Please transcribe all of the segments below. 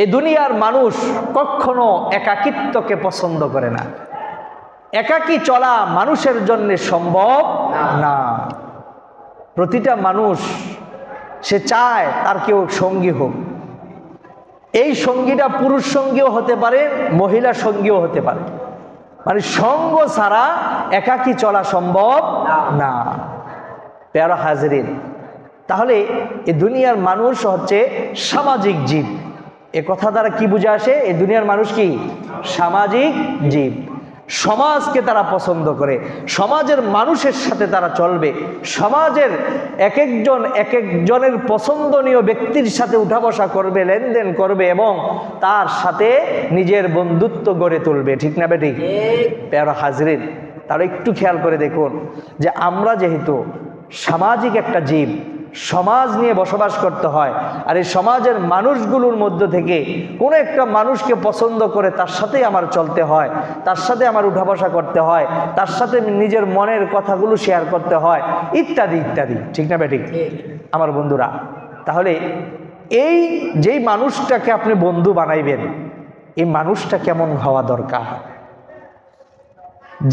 এই দুনিয়ার মানুষ কখনো একাকিত্বকে পছন্দ করে না। একাকী চলা মানুষের জন্য সম্ভব না। প্রতিটা মানুষ সে চায় তার কেউ সঙ্গী হোক। এই সঙ্গীটা পুরুষ সঙ্গীও হতে পারে, মহিলা সঙ্গীও হতে পারে। মানে সঙ্গ ছাড়া একাকী চলা সম্ভব না। প্যারা হাজরিন, তাহলে এই দুনিয়ার মানুষ হচ্ছে সামাজিক জীব। এ কথা দ্বারা কি বুঝে আসে? এই দুনিয়ার মানুষ কি সামাজিক জীব। সমাজকে তারা পছন্দ করে, সমাজের মানুষের সাথে তারা চলবে, সমাজের এক একজনের পছন্দনীয় ব্যক্তির সাথে উঠা বসা করবে, লেনদেন করবে এবং তার সাথে নিজের বন্ধুত্ব গড়ে তুলবে। ঠিক না বেঠিক? প্যারা হাজরিন, তারা একটু খেয়াল করে দেখুন যে আমরা যেহেতু সামাজিক একটা জীব, সমাজ নিয়ে বসবাস করতে হয়, আর এই সমাজের মানুষগুলোর মধ্য থেকে কোনো একটা মানুষকে পছন্দ করে তার সাথেই আমার চলতে হয়, তার সাথে আমার উঠা বসা করতে হয়, তার সাথে নিজের মনের কথাগুলো শেয়ার করতে হয়, ইত্যাদি ইত্যাদি। ঠিক না বেঠিক আমার বন্ধুরা? তাহলে এই যেই মানুষটাকে আপনি বন্ধু বানাইবেন, এই মানুষটা কেমন হওয়া দরকার?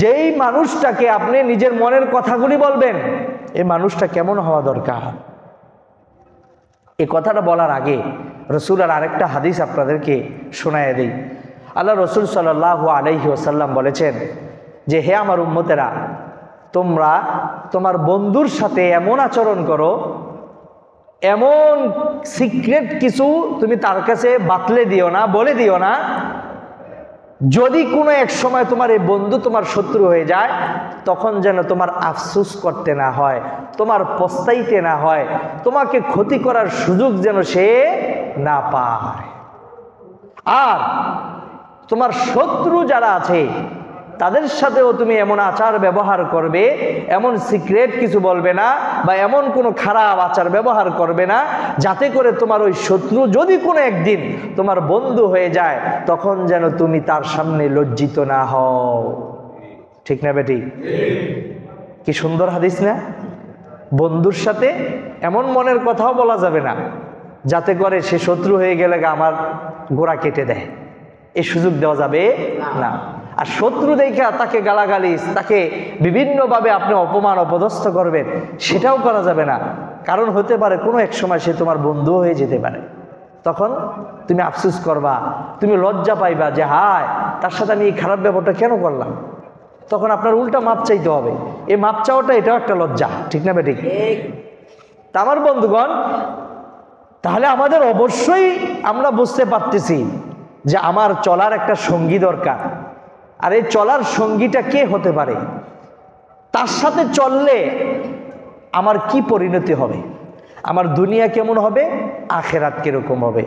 যেই মানুষটাকে আপনি নিজের মনের কথাগুলি বলবেন, এই মানুষটা কেমন হওয়া দরকার? এই কথাটা বলার আগে রসুলের আরেকটা হাদিস আপনাদেরকে শোনায় দেই। আল্লাহ রসুল সাল্লাল্লাহু আলাইহি ওয়াসাল্লাম বলেছেন যে, হে আমার উম্মতেরা, তোমরা তোমার বন্ধুর সাথে এমন আচরণ করো, এমন সিক্রেট কিছু তুমি তার কাছে বাতলে দিও না, বলে দিও না, যদি কোনো এক সময় তোমার এই বন্ধু তোমার শত্রু হয়ে যায়, তখন যেন তোমার আফসোস করতে না হয়, তোমার পস্তাইতে না হয়, তোমাকে ক্ষতি করার সুযোগ যেন সে না পায়। আর তোমার শত্রু যারা আছে তাদের সাথেও তুমি এমন আচার ব্যবহার করবে, এমন সিক্রেট কিছু বলবে না, বা এমন কোনো খারাপ আচার ব্যবহার করবে না, যাতে করে তোমার ওই শত্রু যদি কোনো একদিন তোমার বন্ধু হয়ে যায়, তখন যেন তুমি তার সামনে লজ্জিত না হও। ঠিক না বেটি? কি সুন্দর হাদিস না? বন্ধুর সাথে এমন মনের কথাও বলা যাবে না যাতে করে সে শত্রু হয়ে গেলে আমার গোড়া কেটে দেয়, এই সুযোগ দেওয়া যাবে না। আর শত্রু দেখা তাকে গালাগালি, তাকে বিভিন্নভাবে আপনি অপমান অপদস্থ করবেন, সেটাও করা যাবে না। কারণ হতে পারে কোনো এক সময় সে তোমার বন্ধু হয়ে যেতে পারে। তখন তুমি আফসোস করবা, তুমি লজ্জা পাইবা যে হায়, তার সাথে আমি এই খারাপ ব্যাপারটা কেন করলাম। তখন আপনার উল্টা মাপ চাইতে হবে। এই মাপ চাওয়াটা এটাও একটা লজ্জা। ঠিক না বেঠিক? তা আমার বন্ধুগণ, তাহলে আমাদের অবশ্যই আমরা বুঝতে পারতেছি যে আমার চলার একটা সঙ্গী দরকার। আর এই চলার সঙ্গীটা কে হতে পারে? তার সাথে চললে আমার কি পরিণতি হবে, আমার দুনিয়া কেমন হবে, আখেরাত কিরকম হবে।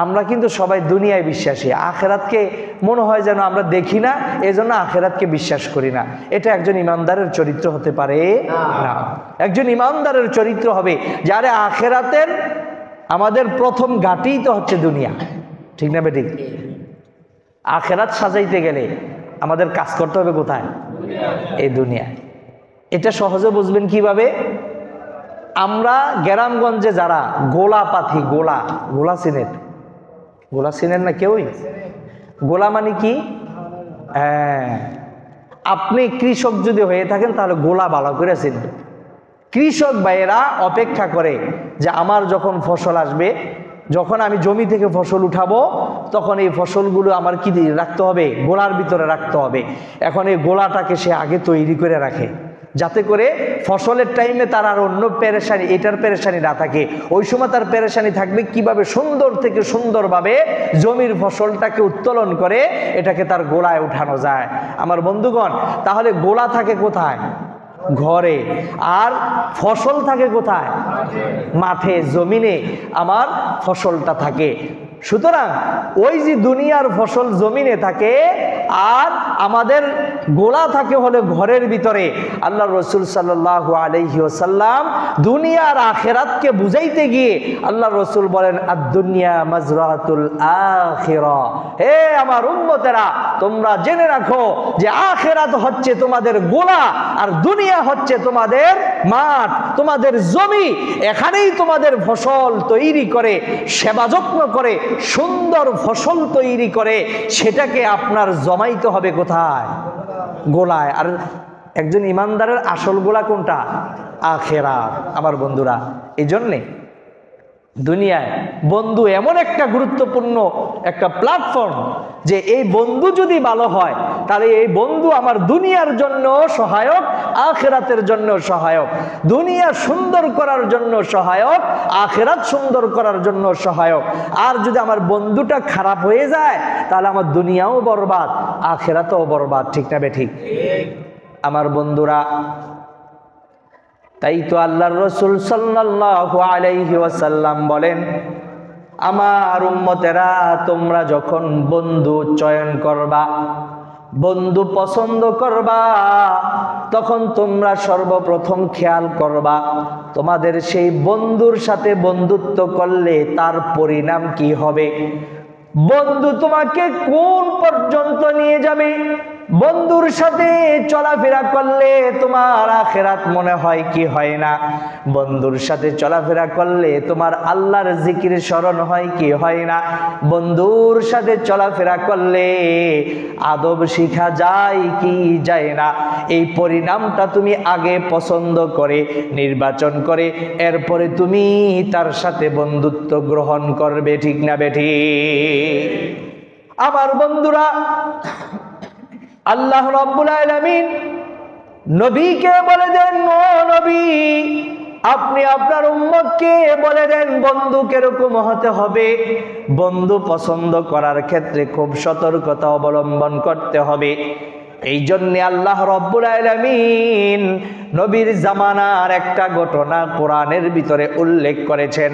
আমরা কিন্তু সবাই দুনিয়ায় বিশ্বাসী, আখেরাতকে মনে হয় যেন আমরা দেখি না, এজন্য আখেরাতকে বিশ্বাস করি না। এটা একজন ইমানদারের চরিত্র হতে পারে না। একজন ইমানদারের চরিত্র হবে যারে আখেরাতের আমাদের প্রথম ঘাঁটিই তো হচ্ছে দুনিয়া। ঠিক না বেঠিক? আখেরাত সাজাইতে গেলে আমাদের কাজ করতে হবে কোথায়? এই দুনিয়ায়। এটা সহজে বুঝবেন কিভাবে? আমরা গ্রামগঞ্জে যারা গোলা পাথি, গোলা চিনেন? গোলা চিনেন না কেউই? গোলা মানে কি? হ্যাঁ, আপনি কৃষক যদি হয়ে থাকেন তাহলে গোলা ভালো করে চিনবেন। কৃষক ভাইয়েরা অপেক্ষা করে যে আমার যখন ফসল আসবে, যখন আমি জমি থেকে ফসল উঠাবো, তখন এই ফসলগুলো আমার কি রাখতে হবে? গোলার ভিতরে রাখতে হবে। এখন এই গোলাটাকে সে আগে তৈরি করে রাখে, যাতে করে ফসলের টাইমে তার আর অন্য পেরেশানি, এটার পেরেশানি না থাকে। ওই সময় তার পেরেশানি থাকবে কিভাবে সুন্দর থেকে সুন্দরভাবে জমির ফসলটাকে উত্তোলন করে এটাকে তার গোলায় উঠানো যায়। আমার বন্ধুগণ, তাহলে গোলা থাকে কোথায়? ঘরে। আর ফসল থাকে কোথায়? মাঠে, জমিনে আমার ফসলটা থাকে। সুতরাং ওই যে দুনিয়ার ফসল জমিনে থাকে আর আমাদের গোলা থাকে হলে ঘরের ভিতরে। আল্লাহ রসুল সাল্লাল্লাহু আলাইহি ওয়াসাল্লাম দুনিয়ার আখেরাতকে বুঝাইতে গিয়ে আল্লাহ রসুল বলেন, আদ-দুনিয়া মাজরাতুল আখিরা। হে আমার উম্মতেরা, তোমরা জেনে রাখো যে আখেরাত হচ্ছে তোমাদের গোলা, আর দুনিয়া হচ্ছে তোমাদের মাঠ, তোমাদের জমি। এখানেই তোমাদের ফসল তৈরি করে, সেবা যত্ন করে সুন্দর ফসল তৈরি করে সেটাকে আপনার জমাইতে হবে কোথায়? গোলায়। আর একজন ইমানদারের আসল গোলা কোনটা? আখিরাত। আমার বন্ধুরা, এই জন্যে দুনিয়ায় বন্ধু এমন একটা গুরুত্বপূর্ণ একটা প্ল্যাটফর্ম যে এই বন্ধু যদি ভালো হয় তাহলে এই বন্ধু আমার দুনিয়ার জন্য সহায়ক, আখিরাতের জন্য সহায়ক। দুনিয়া সুন্দর করার জন্য সহায়ক, আখিরাত সুন্দর করার জন্য সহায়ক। আর যদি আমার বন্ধুটা খারাপ হয়ে যায় তাহলে আমার দুনিয়াও বরবাদ, আখিরাতও বরবাদ। ঠিক না বেঠিক? আমার বন্ধুরা, তাই তো আল্লাহর রাসূল সাল্লাল্লাহু আলাইহি ওয়াসাল্লাম বলেন, আমার উম্মতেরা তোমরা যখন বন্ধু চয়ন করবা, বন্ধু পছন্দ করবা, তখন তোমরা সর্বপ্রথম খেয়াল করবা তোমাদের সেই বন্ধুর সাথে বন্ধুত্ব করলে তার পরিণাম কি হবে। বন্ধু তোমাকে কোন পর্যন্ত নিয়ে যাবে, বন্ধুর সাথে চলাফেরা করলে তোমার আখিরাত মনে হয় কি হয় না, বন্ধুর সাথে চলাফেরা করলে তোমার আল্লাহর জিকির স্মরণ হয় কি হয় না, বন্ধুর সাথে চলাফেরা করলে আদব শিখা যায় কি যায় না, এই পরিণামটা তুমি আগে পছন্দ করে নির্বাচন করে এরপরে তুমি তার সাথে বন্ধুত্ব গ্রহণ করবে। ঠিক না বেঠিক? আমার বন্ধুরা, আল্লাহ রাব্বুল আলামিন নবীকে বলে দেন, ও নবী আপনি আপনার উম্মতকে বলে দেন বন্ধু কিরকম হতে হবে। বন্ধু পছন্দ করার ক্ষেত্রে খুব সতর্কতা অবলম্বন করতে হবে। এই জন্য আল্লাহ রাব্বুল আলামিন নবীর জামানার একটা ঘটনা কোরআনের ভিতরে উল্লেখ করেছেন।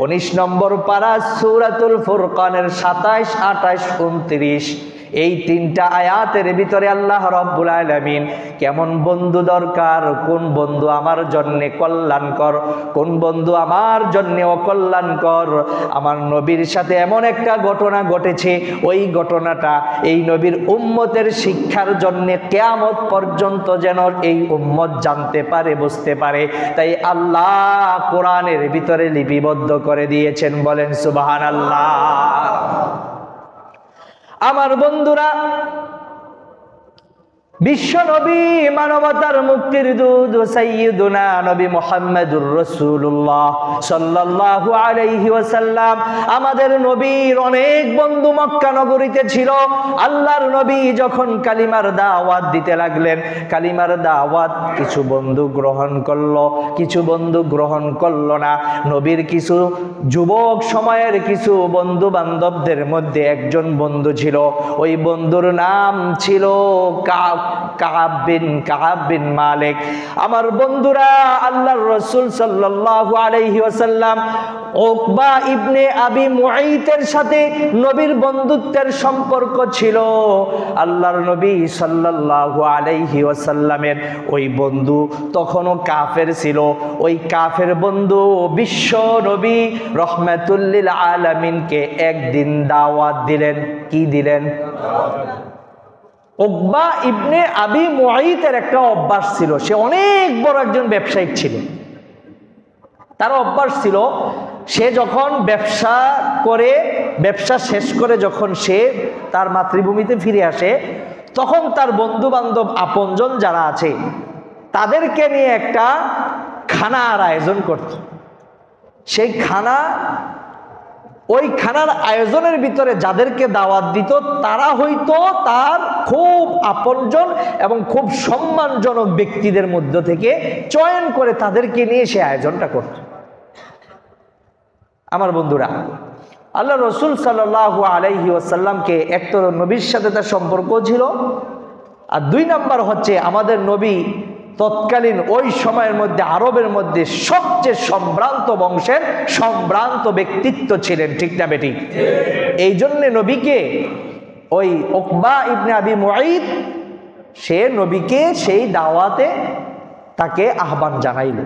19 নম্বর পারা সূরাতুল ফুরকানের 27, 28, 29 এই তিনটা আয়াতের ভিতরে আল্লাহ রাব্বুল আলামিন কেমন বন্ধু দরকার, কোন বন্ধু আমার জন্য কল্যাণকর, কোন বন্ধু আমার জন্য অকল্যাণকর, আমার নবীর সাথে এমন একটা ঘটনা ঘটেছে, ওই ঘটনাটা এই নবীর উম্মতের শিক্ষার জন্য কিয়ামত পর্যন্ত যেন এই উম্মত জানতে পারে, বুঝতে পারে, তাই আল্লাহ কোরআনের ভিতরে লিপিবদ্ধ করে দিয়েছেন। বলেন সুবহানাল্লাহ। আমার বন্ধুরা, বিশ্ব নবী, মানবতার মুক্তির দূত সাইয়্যিদুনা নবী মুহাম্মদুর রাসূলুল্লাহ সাল্লাল্লাহু আলাইহি ওয়াসাল্লাম, আমাদের নবীর অনেক বন্ধু মক্কা নগরীতে ছিল। আল্লাহর নবী যখন কালিমার দাওয়াত দিতে লাগলেন, কালিমার দাওয়াত কিছু বন্ধু গ্রহণ করলো, কিছু বন্ধু গ্রহণ করলো না। নবীর কিছু যুবক সময়ের কিছু বন্ধু বান্ধবদের মধ্যে একজন বন্ধু ছিল, ওই বন্ধুর নাম ছিল কাব বিন মালিক। আমার বন্ধুরা, আল্লাহর রাসূল সাল্লাল্লাহু আলাইহি ওয়াসাল্লাম উকবা ইবনে আবি মুআইতের সাথে নবীর বন্ধুত্বের সম্পর্ক ছিল। আল্লাহর নবী সাল্লাল্লাহু আলাইহি ওয়াসাল্লামের ওই বন্ধু তখনও কাফের ছিল। ওই কাফের বন্ধু বিশ্ব নবী রহমাতুল লিল আলামিনকে একদিন দাওয়াত দিলেন। কি দিলেন? উকবা ইবনে আবি মুআইতের একটা অভ্যাস ছিল, সে অনেক বড় একজন ব্যবসায়িক ছিল। তার অভ্যাস ছিল, সে যখন ব্যবসা করে, ব্যবসা শেষ করে যখন সে তার মাতৃভূমিতে ফিরে আসে, তখন তার বন্ধু বান্ধব আপনজন যারা আছে তাদেরকে নিয়ে একটা খানার আয়োজন করত। সেই ওই খানার আয়োজনের ভিতরে যাদেরকে দাওয়াত দিত তারা হয়তো তার খুব আপনজন এবং খুব সম্মানজনক ব্যক্তিদের মধ্য থেকে চয়ন করে তাদেরকে নিয়ে সে আয়োজনটা করত। আমার বন্ধুরা, আল্লাহ রাসূল সাল্লাল্লাহু আলাইহি ওয়াসাল্লামকে এক তো নবীর সাথে তার সম্পর্ক ছিল, আর 2 নাম্বার হচ্ছে আমাদের নবী তৎকালীন ওই সময়ের মধ্যে আরবের মধ্যে সবচেয়ে সম্ভ্রান্ত বংশের সম্ভ্রান্ত ব্যক্তিত্ব ছিলেন। ঠিক না বেঠিক? এই জন্য নবীকে ওই উকবা ইবনে আবি মুআইত সে নবীকে সেই দাওয়াতে তাকে আহ্বান জানাইল।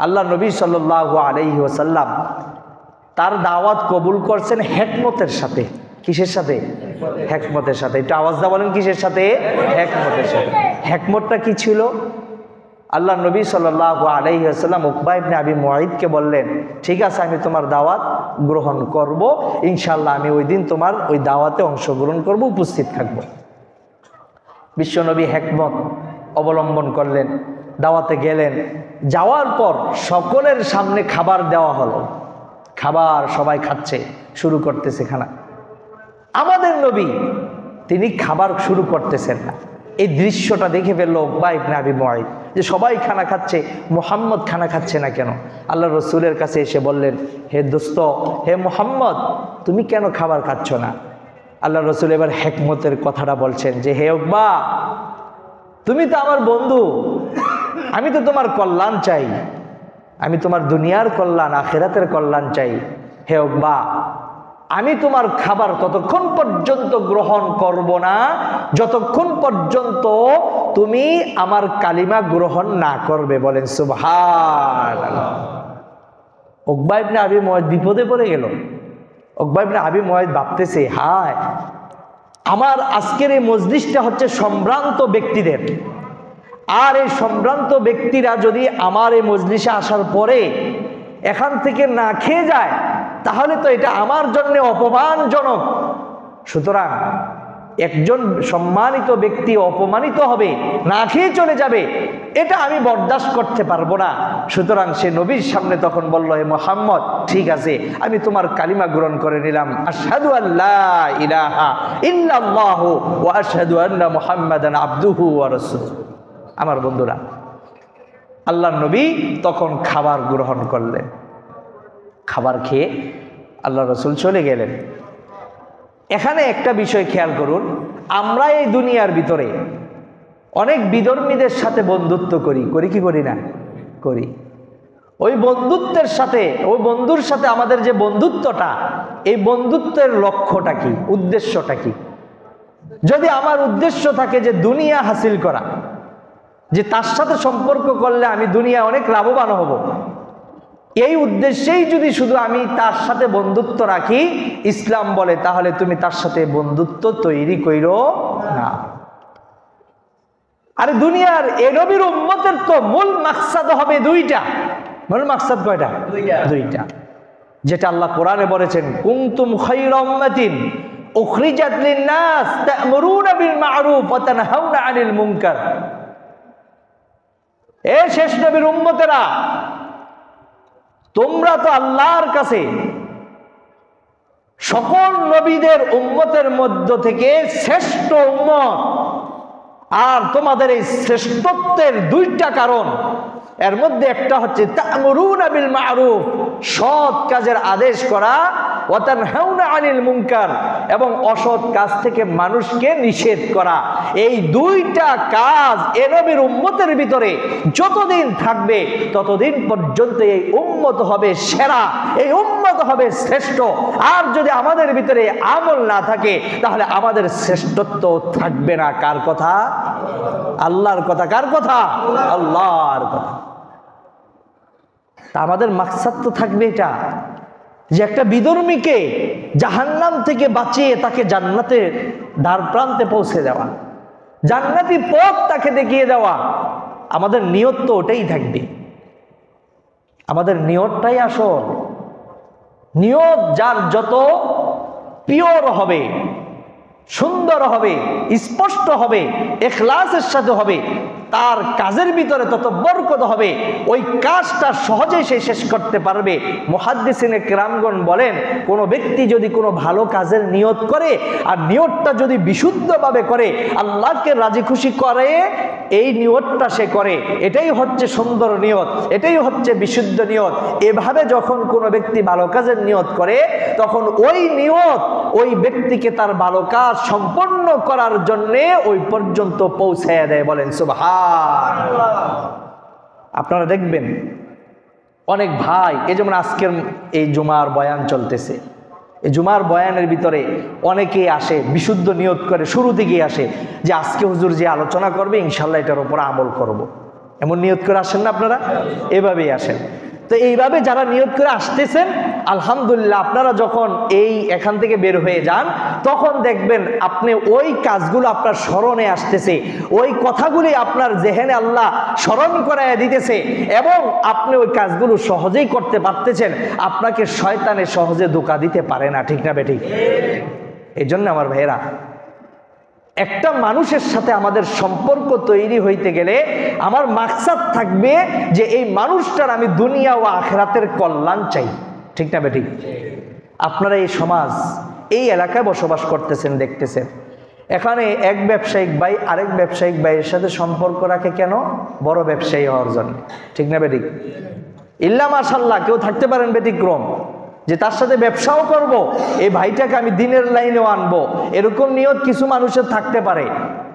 আল্লাহ নবী সাল্লাল্লাহু আলাইহি ওয়াসাল্লাম তার দাওয়াত কবুল করছেন হিকমতের সাথে। কিসের সাথে? হিকমতের সাথে। একটু আওয়াজ দা বলেন, কিসের সাথে? হিকমতের সাথে। হিকমতটা কি ছিল? আল্লাহ নবী সাল্লাল্লাহু আলাইহি ওয়াসাল্লাম উকবা ইবনে আবি মুআইদকে বললেন, ঠিক আছে আমি তোমার দাওয়াত গ্রহণ করব, ইনশাআল্লাহ আমি ওই দিন তোমার ওই দাওয়াতে অংশগ্রহণ করব, উপস্থিত থাকব। বিশ্বনবী হিকমত অবলম্বন করলেন, দাওয়াতে গেলেন। যাওয়ার পর সকলের সামনে খাবার দেওয়া হলো, খাবার সবাই খাচ্ছে, শুরু করতেছে খানা। আমাদের নবী তিনি খাবার শুরু করতেছেন না। এই দৃশ্যটা দেখে ফেললো উকবা ইবনে আবি মুআইদ যে সবাই খানা খাচ্ছে, মুহাম্মদ খানা খাচ্ছে না কেন? আল্লাহ রসুলের কাছে এসে বললেন, হে দোস্ত, হে মুহাম্মদ, তুমি কেন খাবার খাচ্ছ না? আল্লাহ রসুল এবার হিকমতের কথাটা বলছেন যে, হে উকবা, তুমি তো আমার বন্ধু, আমি তো তোমার কল্যাণ চাই, আমি তোমার দুনিয়ার কল্যাণ আখিরাতের কল্যাণ চাই। হে উকবা, আমি তোমার খাবার ততক্ষণ পর্যন্ত গ্রহণ করব না যতক্ষণ পর্যন্ত তুমি আমার কালিমা গ্রহণ না করবে। বলেন সুবহানাল্লাহ। উকবা ইবনে আবি মুআইদ বিপদে পড়ে গেল। উকবা ইবনে আবি মুআইদ ভাবতেছে, হায়, আমার আজকের এই মজলিসটা হচ্ছে সম্ভ্রান্ত ব্যক্তিদের, আর এই সম্ভ্রান্ত ব্যক্তিরা যদি আমার এই মজলিসে আসার পরে এখান থেকে না খেয়ে যায় তাহলে তো এটা আমার জন্য অপমানজনক। সুতরাং একজন সম্মানিত ব্যক্তি অপমানিত হবে, না খেয়ে চলে যাবে, এটা আমি বরদাস্ত করতে পারবো না। সুতরাং সে নবীর সামনে তখন বলল, হে মুহাম্মদ, ঠিক আছে আমি তোমার কালিমা গ্রহণ করে নিলাম, আশহাদু আল্লা ইলাহা ইল্লাল্লাহু ওয়া আশহাদু আন্না মুহাম্মাদান আবদুহু ওয়া রাসূলুহু। আমার বন্ধুরা, আল্লাহর নবী তখন খাবার গ্রহণ করলেন। খাবার খেয়ে আল্লাহ রসুল চলে গেলেন। এখানে একটা বিষয় খেয়াল করুন, আমরা এই দুনিয়ার ভিতরে অনেক বিধর্মীদের সাথে বন্ধুত্ব করি, করি কি করি না? করি। ওই বন্ধুত্বের সাথে, ওই বন্ধুর সাথে আমাদের যে বন্ধুত্বটা, এই বন্ধুত্বের লক্ষ্যটা কি, উদ্দেশ্যটা কি? যদি আমার উদ্দেশ্য থাকে যে দুনিয়া হাসিল করা, যে তার সাথে সম্পর্ক করলে আমি দুনিয়া অনেক লাভবান হব, এই উদ্দেশ্যেই যদি শুধু আমি তার সাথে বন্ধুত্ব রাখি, ইসলাম বলে তাহলে তুমি তার সাথে বন্ধুত্ব তৈরি কইরো না। আরে দুনিয়ার এ নবীর উম্মতের তো মূল মাকসাদ হবে দুইটা। মূল মাকসাদ কয়টা? দুইটা। যেটা আল্লাহ কোরআনে বলেছেন, কুনতুম খায়রা উম্মাতিন উখরিজাত লিন-নাস তা'মুরুনা বিল মা'রুফ ওয়া তানহাউনা আনিল মুনকার। এ শেষ নবীর উম্মতেরা, তোমরা তো আল্লাহর কাছে সকল নবীদের উম্মতের মধ্য থেকে শ্রেষ্ঠ উম্মত, আর তোমাদের এই শ্রেষ্ঠত্বের দুইটা কারণ, এর মধ্যে একটা হচ্ছে তা'মুরুনা বিল মা'রুফ, সৎ কাজের আদেশ করা, ওয়া তানহাউনা আনিল মুনকার, এবং অসৎ কাজ থেকে মানুষকে নিষেধ করা। এই দুইটা কাজ এ নবীর উম্মতের ভিতরে যতদিন থাকবে ততদিন পর্যন্ত এই উম্মত হবে সেরা, এই উম্মত হবে শ্রেষ্ঠ। আর যদি আমাদের ভিতরে আমল না থাকে তাহলে আমাদের শ্রেষ্ঠত্ব থাকবে না। কার কথা? আল্লাহর কথা। কার কথা? আল্লাহর কথা। তা আমাদের মাকসাদ তো থাকবে এটা, যে একটা বিধর্মীকে জাহান্নাম থেকে বাঁচিয়ে তাকে জান্নাতের দ্বার প্রান্তে পৌঁছে দেওয়া, জান্নাতি পথ তাকে দেখিয়ে দেওয়া। আমাদের নিয়ত তো ওটাই থাকবে, আমাদের নিয়তটাই আসল। নিয়ত যার যত পিওর হবে, সুন্দর হবে, স্পষ্ট হবে, ইখলাসের সাথে হবে, তার কাজের ভিতরে তত বরকত হবে, ওই কাজটা সহজেই সে শেষ করতে পারবে। মুহাদ্দিসিনে কেরামগণ বলেন, কোনো ব্যক্তি যদি কোনো ভালো কাজের নিয়ত করে আর নিয়তটা যদি বিশুদ্ধভাবে করে, আল্লাহকে রাজি খুশি করে, এই নিয়তটা সে করে, এটাই হচ্ছে সুন্দর নিয়ত, এটাই হচ্ছে বিশুদ্ধ নিয়ত। এভাবে যখন কোনো ব্যক্তি ভালো কাজের নিয়ত করে, তখন ওই নিয়ত ওই ব্যক্তিকে তার ভালো কাজ সম্পন্ন করার জন্যে ওই পর্যন্ত পৌঁছায় দেয়। বলেন সুবহানাল্লাহ। আপনারা দেখবেন অনেক ভাই, এই যেমন আজকের এই জুমার বয়ান চলতেছে, এই জুমার বয়ানের ভিতরে অনেকেই আসে বিশুদ্ধ নিয়ত করে, শুরু থেকেই আসে যে আজকে হুজুর যে আলোচনা করবে ইনশাল্লাহ এটার উপর আমল করব। এমন নিয়ত করে আসেন না আপনারা? এভাবেই আসেন। তো এইভাবে যারা নিয়ত করে আসতেছেন, আলহামদুলিল্লাহ আপনারা যখন এখান থেকে বের হয়ে যান তখন দেখবেন আপনি ওই কাজগুলো আপনার স্মরণে আসতেছে, ওই কথাগুলি আপনার জেহেনে আল্লাহ স্মরণ করাইয়া দিতেছে এবং আপনি ওই কাজগুলো সহজেই করতে পারতেছেন। আপনাকে শয়তানে সহজে ধোঁকা দিতে পারে না, ঠিক না বেঠিক? এই জন্য আমার ভাইয়েরা, একটা মানুষের সাথে আমাদের সম্পর্ক তৈরি হইতে গেলে আমার মাকসাদ থাকবে যে এই মানুষটার আমি দুনিয়া ও আখিরাতের কল্যাণ চাই, ঠিক না বেঠিক? আপনারা এই সমাজ, এই এলাকায় বসবাস করতেছেন, দেখতেছেন এখানে এক ব্যবসায়িক ভাই আরেক ব্যবসায়িক ভাইয়ের সাথে সম্পর্ক রাখে কেন? বড় ব্যবসায়ী হওয়ার জন্য, ঠিক না বেঠিক? ইল্লা মাশাআল্লাহ কেউ থাকতে পারেন ব্যতিক্রম, যে তার সাথে ব্যবসাও করব, এই ভাইটাকে আমি দিনের লাইনেও আনবো, এরকম নিয়ত কিছু মানুষের থাকতে পারে।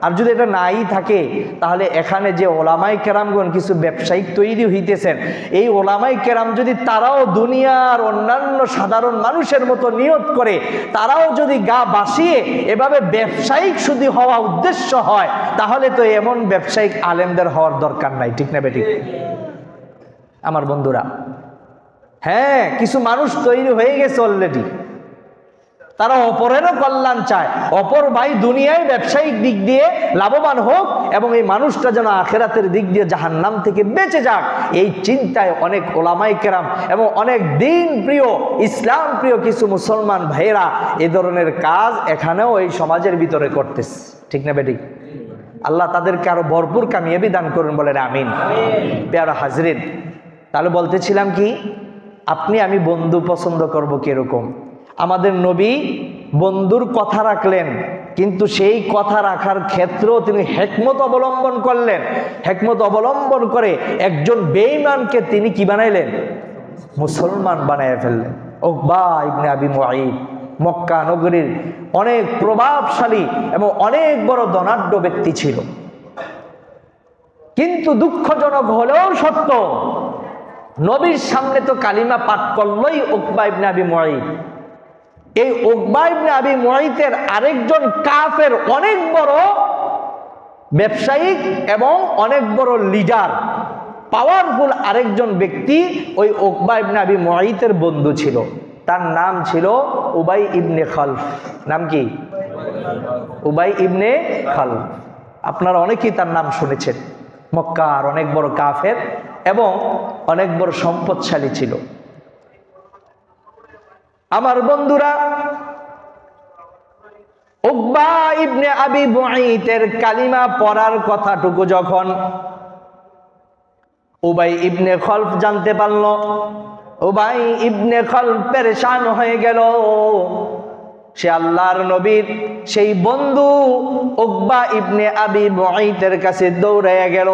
আর যদি এটা নাই থাকে তাহলে এখানে যে ওলামাই কেরামগণ কিছু ব্যবসায়িক তৈরি হইতেছেন, এই ওলামাই কেরাম যদি তারাও দুনিয়ার অন্যান্য সাধারণ মানুষের মতো নিয়ত করে, তারাও যদি গা বাসিয়ে এভাবে ব্যবসায়িক শুধু হওয়া উদ্দেশ্য হয়, তাহলে তো এমন ব্যবসায়িক আলেমদের হওয়ার দরকার নাই, ঠিক না বেঠিক? আমার বন্ধুরা, হ্যাঁ, কিছু মানুষ তৈরি হয়ে গেছে অলরেডি, তারা অপরেরও কল্যাণ চায়, অপর ভাই দুনিয়ায় ব্যবসায়িক দিক দিয়ে লাভবান হোক এবং এই মানুষটা যেন আখিরাতের দিক দিয়ে জাহান্নাম থেকে বেঁচে যাক, এই চিন্তায় অনেক ওলামায়ে কেরাম এবং অনেক দিন প্রিয় ইসলাম প্রিয় কিছু মুসলমান ভাইয়েরা এ ধরনের কাজ এখানেও এই সমাজের ভিতরে করতেছে, ঠিক না বেঠিক? আল্লাহ তাদেরকে আরো ভরপুর কামিয়াবি দান করুন, বলেন আমিন। প্যারা হাজরিন, তাহলে বলতেছিলাম কি, আপনি আমি বন্ধু পছন্দ করব কিরকম? আমাদের নবী বন্ধুর কথা রাখলেন, কিন্তু সেই কথা রাখার ক্ষেত্রেও তিনি হিকমত অবলম্বন করলেন। হিকমত অবলম্বন করে একজন বেঈমানকে তিনি কি বানাইলেন? মুসলমান বানায় ফেললেন। উকবা ইবনে আবি মুআইত মক্কা নগরীর অনেক প্রভাবশালী এবং অনেক বড় ধনাঢ্য ব্যক্তি ছিল, কিন্তু দুঃখজনক হলেও সত্য, নবীর সামনে তো কালিমা পাঠ করলই উকবা ইবনে আবি মুআইত। এই উকবা ইবনে আবি মুআইতের আরেকজন কাফের অনেক বড় ব্যবসায়িক এবং অনেক বড় লিডার, পাওয়ারফুল আরেকজন ব্যক্তি ওই উকবা ইবনে আবি মুআইতের বন্ধু ছিল, তার নাম ছিল উবাই ইবনে খালফ। নাম কি? উবাই ইবনে খালফ। আপনারা অনেকেই তার নাম শুনেছেন। মক্কার অনেক বড় কাফের এবং অনেক বড় সম্পদশালী ছিল। আমার বন্ধুরা, উকবা ইবনে আবি মুআইতের কালিমা পড়ার কথাটুকু যখন উবাই ইবনে খালফ জানতে পারল, উবাই ইবনে খালফ পেরেশান হয়ে গেল। সে আল্লাহর নবীর সেই বন্ধু উকবা ইবনে আবি মুআইতের কাছে দৌড়াইয়া গেল,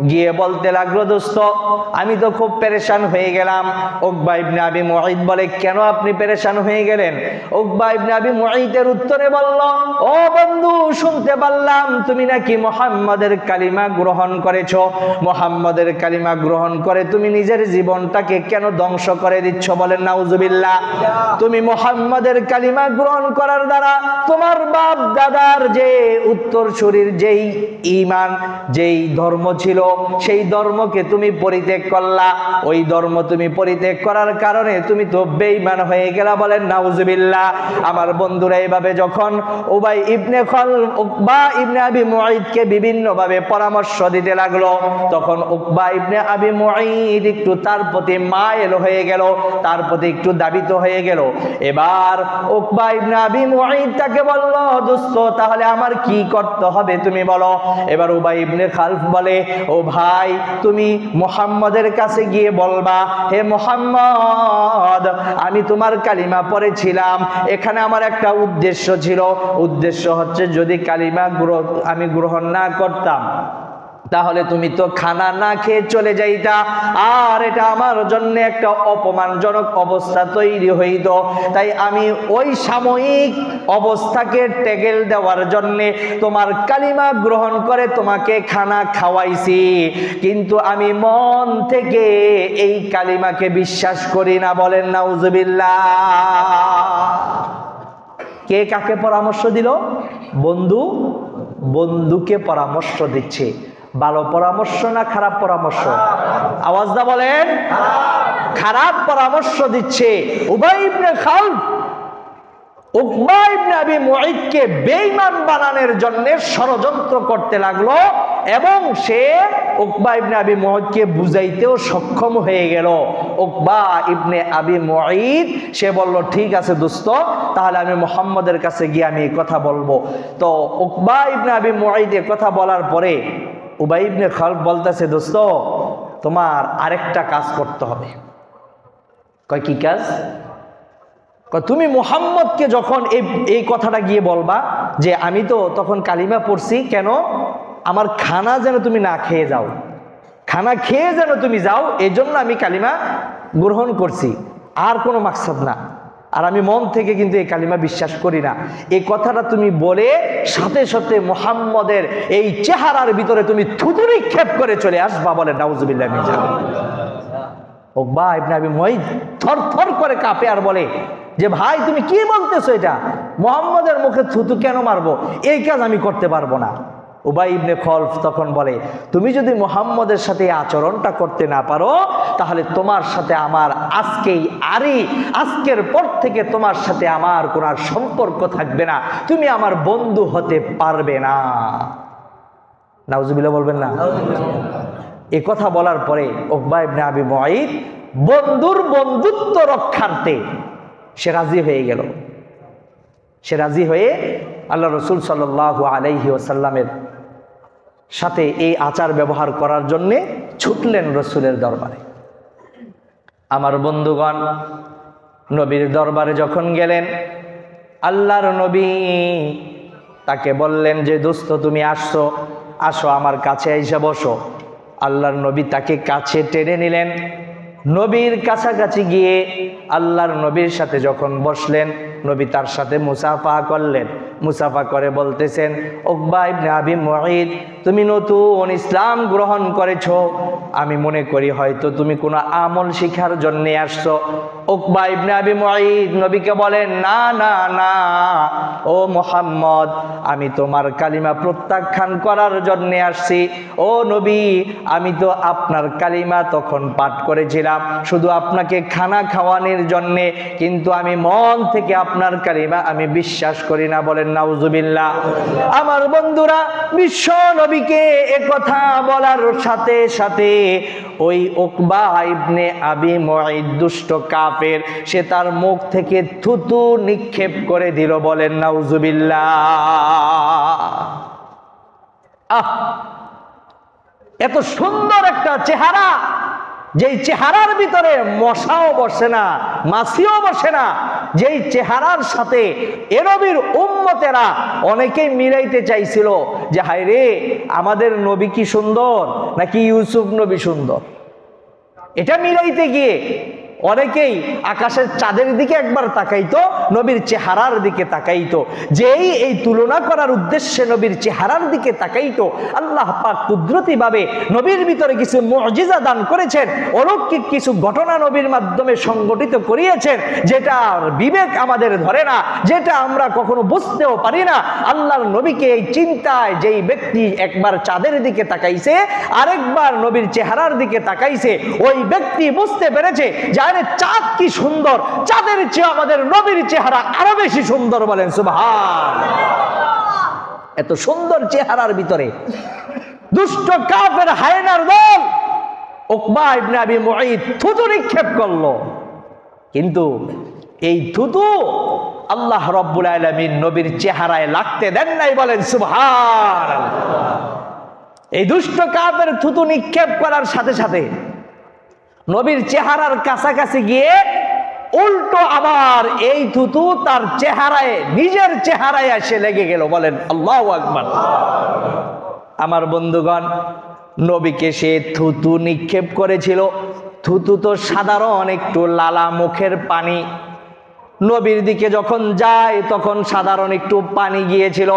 গিয়ে বলতে লাগলো, দোস্ত আমি তো খুব পেরেশান হয়ে গেলাম। উকবা ইবনে আবি মুআইত বলে, কেন আপনি পেরেশান হয়ে গেলেন? উকবা ইবনে আবি মুআইতের উত্তরে বলল, ও বন্ধু, শুনতে পারলাম তুমি নাকি মুহাম্মাদের কালিমা গ্রহণ করেছো। মুহাম্মাদের কালিমা গ্রহণ করে তুমি নিজের জীবনটাকে কেন ধ্বংস করে দিচ্ছ? বলেন নাউজুবিল্লাহ। তুমি মুহাম্মাদের কালিমা গ্রহণ করার দ্বারা তোমার বাপ দাদার যে উত্তরসূরির যেই ঈমান, যেই ধর্ম ছিল, সেই ধর্মকে তুমি পরিত্যাগ করলা। ওই ধর্ম তুমি পরিত্যাগ করার কারণে তুমি তো বেঈমান হয়ে গেলা। বলেন নাউজুবিল্লাহ। আমার বন্ধুরা এভাবে যখন উবাই ইবনে খালফ উকবা ইবনে আবি মুআইতকে বিভিন্ন ভাবে পরামর্শ দিতে লাগলো, তখন উকবা ইবনে আবি মুআইত একটু তার প্রতি মাইল হয়ে গেল, তার প্রতি একটু দাবিত হয়ে গেল। এবার উকবা ইবনে আবি মুআইত তাকে বলল, দোস্ত তাহলে আমার কি করতে হবে তুমি বলো। এবার উবাই ইবনে খালফ বলে, ও ভাই, তুমি মুহাম্মাদের কাছে গিয়ে বলবা, হে মুহাম্মদ, আমি তোমার কালিমা পড়েছিলাম, এখানে আমার একটা উদ্দেশ্য ছিল। উদ্দেশ্য হচ্ছে যদি কালিমা আমি গ্রহণ না করতাম তাহলে তুমি তো খানা না খেয়ে চলে যাইতা, আর এটা আমার জন্য একটা অপমানজনক অবস্থা তৈরি হইত। তাই আমি ওই সাময়িক অবস্থাকে টেকেল দেওয়ার জন্যে তোমার কালিমা গ্রহণ করে তোমাকে খানা খাওয়াইছি, কিন্তু আমি মন থেকে এই কালিমাকে বিশ্বাস করি না। বলেন নাউজুবিল্লাহ। কে কাকে পরামর্শ দিল? বন্ধু বন্ধুকে পরামর্শ দিচ্ছে। ভালো পরামর্শ না খারাপ পরামর্শ? আওয়াজ দা বলেন। খারাপ পরামর্শ দিচ্ছে। উবাই ইবনে খালদ উকবা ইবনে আবি মুঈদকে বেঈমান বানানোর জন্য ষড়যন্ত্র করতে লাগলো এবং সে উকবা ইবনে আবি মুঈদকে বুঝাইতেও সক্ষম হয়ে গেল। উকবা ইবনে আবি মুঈদ সে বলল, ঠিক আছে দোস্ত, তাহলে আমি মুহাম্মদের কাছে গিয়ে আমি এই কথা বলবো। তো উকবা ইবনে আবি মুঈদ এই কথা বলার পরে উবাই ইবনে খালদ বলতেছে, দোস্ত তোমার আরেকটা কাজ করতে হবে। কয় কি কাজ? তুমি মুহাম্মদকে যখন এই কথাটা গিয়ে বলবা যে আমি তো তখন কালিমা পড়ছি, কেন আমার খানা যেন তুমি না খেয়ে যাও, খানা খেয়ে যেন তুমি যাও, এই জন্য আমি কালিমা গ্রহণ করছি, আর কোনো মাকসাদ না। আর আমি মন থেকে কিন্তু এই কালিমা বিশ্বাস করি না। এই কথাটা তুমি বলে সাথে সাথে মুহাম্মদের এই চেহারার ভিতরে তুমি থুতু নিক্ষেপ করে চলে আসবা। বলে নাউজুবিল্লাহ মিন যালিক। উকবা ইবনে আবি মুঈদ থরথর করে কাঁপে আর বলে যে ভাই তুমি কি বলতেছো? এটা মুহাম্মদের মুখে থুতু কেন মারবো? এই কাজ আমি করতে পারবো না। উবাই ইবনে খালদ তখন বলে, তুমি যদি মুহাম্মদের সাথে এই আচরণটা করতে না পারো, তাহলে তোমার সাথে আমার আজকের পর থেকে তোমার সাথে আমার কোনো সম্পর্ক থাকবে না, তুমি আমার বন্ধু হতে পারবে না। নাউজুবিল্লাহ বলবেন না? এই কথা বলার পরে উকবা ইবনে আবি মুঈদ বন্ধুর বন্ধুত্ব রক্ষার্থে সে রাজি হয়ে গেল। সে রাজি হয়ে আল্লাহ রাসূল সাল্লাল্লাহু আলাইহি ওয়াসাল্লামের সাথে এই আচার ব্যবহার করার জন্যে ছুটলেন রাসূলের দরবারে। আমার বন্ধুগণ, নবীর দরবারে যখন গেলেন, আল্লাহর নবী তাকে বললেন যে দোস্ত তুমি আসো আমার কাছে এসে বসো। আল্লাহর নবী তাকে কাছে টেনে নিলেন। নবীর কাছাকাছি গিয়ে আল্লাহর নবীর সাথে যখন বসলেন, নবী তার সাথে মুসাফা করলেন। মুসাফা করে বলতেছেন, উকবা ইবনে আবি মুঈদ তুমি নতুন ইসলাম গ্রহণ করেছো, আমি মনে করি হয়তো তুমি কোনো আমল শিখার জন্য আসছো। উকবা ইবনে আবি মুঈদ নবীকে বলেন, না না না ও মুহাম্মদ, আমি তোমার কালিমা প্রত্যাখ্যান করার জন্য আসছি। ও নবী, আমি তো আপনার কালিমা তখন পাঠ করেছিলাম শুধু আপনাকে খানা খাওয়ানোর জন্যে, কিন্তু আমি মন থেকে আপনার কালিমা আমি বিশ্বাস করি না। বলেন নাউজুবিল্লাহ। আমার বন্ধুরা, বিশ্ব নবীকে একথা বলার সাথে সাথে ওই উকবা ইবনে আবি মুঈদ দুষ্ট কাফের, সে তার মুখ থেকে থুতু নিক্ষেপ করে দিল। বলেন নাউজুবিল্লাহ। এত সুন্দর একটা চেহারা, যেই চেহারার ভিতরে মশাও বসে না, মাছিও বসে না, যেই চেহারার সাথে এ নবীর উম্মতেরা অনেকেই মিলাইতে চাইছিল যে হায় রে, আমাদের নবী কি সুন্দর নাকি ইউসুফ নবী সুন্দর। এটা মিলাইতে গিয়ে অনেকেই আকাশের চাঁদের দিকে একবার তাকাইতো, নবীর চেহারার দিকে তাকাইতো। যেই এই তুলনা করার উদ্দেশ্যে নবীর চেহারার দিকে তাকাইতো, আল্লাহ পাক কুদরতি ভাবে নবীর ভিতরে কিছু মুজিজা দান করেছেন, অলৌকিক কিছু ঘটনা নবীর মাধ্যমে সংগঠিত করিয়েছেন, যেটা বিবেক আমাদের ধরে না, যেটা আমরা কখনো বুঝতেও পারি না। আল্লাহর নবীকে এই চিন্তায় যেই ব্যক্তি একবার চাঁদের দিকে তাকাইছে, আরেকবার নবীর চেহারার দিকে তাকাইছে, ওই ব্যক্তি বুঝতে পেরেছে যে চাঁদ কি সুন্দর, চাঁদের চেয়ে আমাদের নবীর চেহারা আরো বেশি সুন্দর। বলেন সুবহান। এত সুন্দর চেহারার ভিতরে দুষ্ট কাফের হায়নার দল উকবা ইবনে আবি মুঈদ থুতু নিক্ষেপ করলো, কিন্তু এই থুতু আল্লাহ রাব্বুল আলামিন নবীর চেহারায় লাগতে দেন নাই। বলেন সুবহান। এই দুষ্ট কাফের থুতু নিক্ষেপ করার সাথে সাথে নবীর চেহারার কাছাকাছি গিয়ে উল্টো আবার এই থুতু তার চেহারায়, নিজের চেহারায় এসে লেগে গেল। বলেন আল্লাহু আকবার। আমার বন্ধুগণ, নবীকে সে থুতু নিক্ষেপ করেছিল। থুতু তো সাধারণ একটু লালা মুখের পানি, নবীর দিকে যখন যায় তখন সাধারণ একটু পানি গিয়েছিল,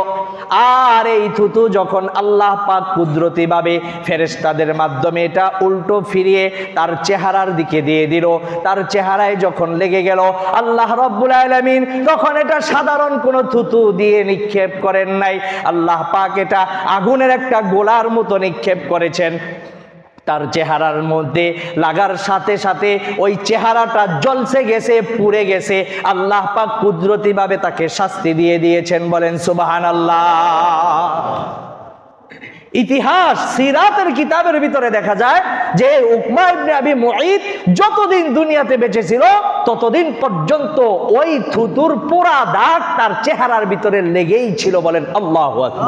আর এই থুতু যখন আল্লাহ পাক কুদরতি ভাবে ফেরেশতাদের মাধ্যমে এটা উল্টো ফিরিয়ে তার চেহারার দিকে দিয়ে দিল, তার চেহারায় যখন লেগে গেল, আল্লাহ রাব্বুল আলামিন তখন এটা সাধারণ কোনো থুতু দিয়ে নিক্ষেপ করেন নাই, আল্লাহ পাক এটা আগুনের একটা গোলার মতো নিক্ষেপ করেছেন। তার চেহারার মধ্যে লাগার সাথে সাথে ওই চেহারাটা জ্বলসে গেছে, পুড়ে গেছে। আল্লাহ পাক কুদরতি ভাবে তাকে শাস্তি দিয়ে দিয়েছেন। বলেন সুবহানাল্লাহ। ইতিহাস সিরাতের কিতাবের ভিতরে দেখা যায় যে উকবা ইবনে আবি মুঈত যতদিন দুনিয়াতে বেঁচে ছিল ততদিন পর্যন্ত ওই থুতুর পোড়া দাগ তার চেহারার ভিতরে লেগেই ছিল। বলেন আল্লাহু আকবার।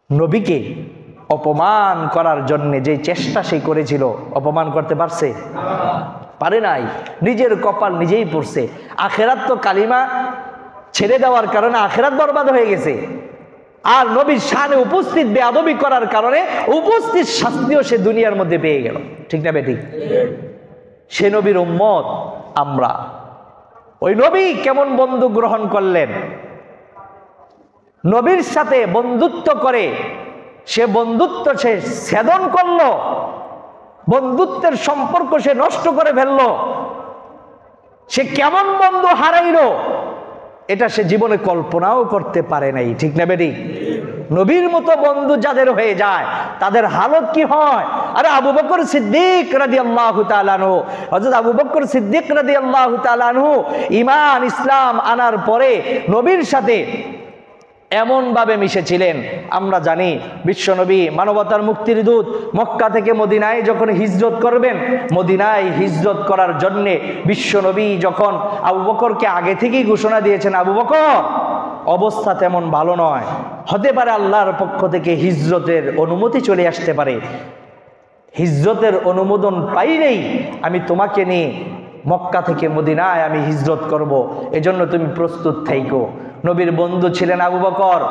নবীকে অপমান করার জন্য যে চেষ্টা সে করেছিল, অপমান করতে পারছে? পারে নাই। নিজের কপাল নিজেই পড়ছে। আখেরাত তো কালিমা ছেড়ে দেওয়ার কারণে আখেরাত বরবাদ হয়ে গেছে, আর নবীর শানে উপস্থিত বেয়াদবি করার কারণে উপস্থিত শাস্তিও সে দুনিয়ার মধ্যে পেয়ে গেল। ঠিক না বেঠিক? সে নবীর উম্মত আমরা। ওই নবী কেমন বন্ধু গ্রহণ করলেন, নবীর সাথে বন্ধুত্ব করে সে বন্ধুত্ব সে ছেদন করলো, বন্ধুত্বের সম্পর্ক সে নষ্ট করে ফেললো, সে কেমন বন্ধু হারাইলো এটা সে জীবনে কল্পনাও করতে পারে নাই। ঠিক না বেটি? নবীর মতো বন্ধু যাদের হয়ে যায় তাদের হালত কি হয়? আরে আবু বকর সিদ্দিক রাদিয়াল্লাহু তাআলা আনহু, হযরত আবু বকর সিদ্দিক রাদিয়াল্লাহু তাআলা আনহু ঈমান ইসলাম আনার পরে নবীর সাথে এমন ভাবে মিশেছিলেন। আমরা জানি বিশ্বনবী মানবতার মুক্তির দূত মক্কা থেকে মদিনায় যখন হিজরত করবেন, মদিনায় হিজরত করার জন্য বিশ্বনবী যখন আবু বকরকে আগে থেকেই ঘোষণা দিয়েছেন, আবু বকর অবস্থা তেমন ভালো নয়, হতে পারে আল্লাহর পক্ষ থেকে হিজরতের অনুমতি চলে আসতে পারে, হিজরতের অনুমোদন পাইলেই আমি তোমাকে নিয়ে মক্কা থেকে মদিনায় আমি হিজরত করব, এজন্য তুমি প্রস্তুত থাইকো। নবীর বন্ধু ছিলেন আবু বকর।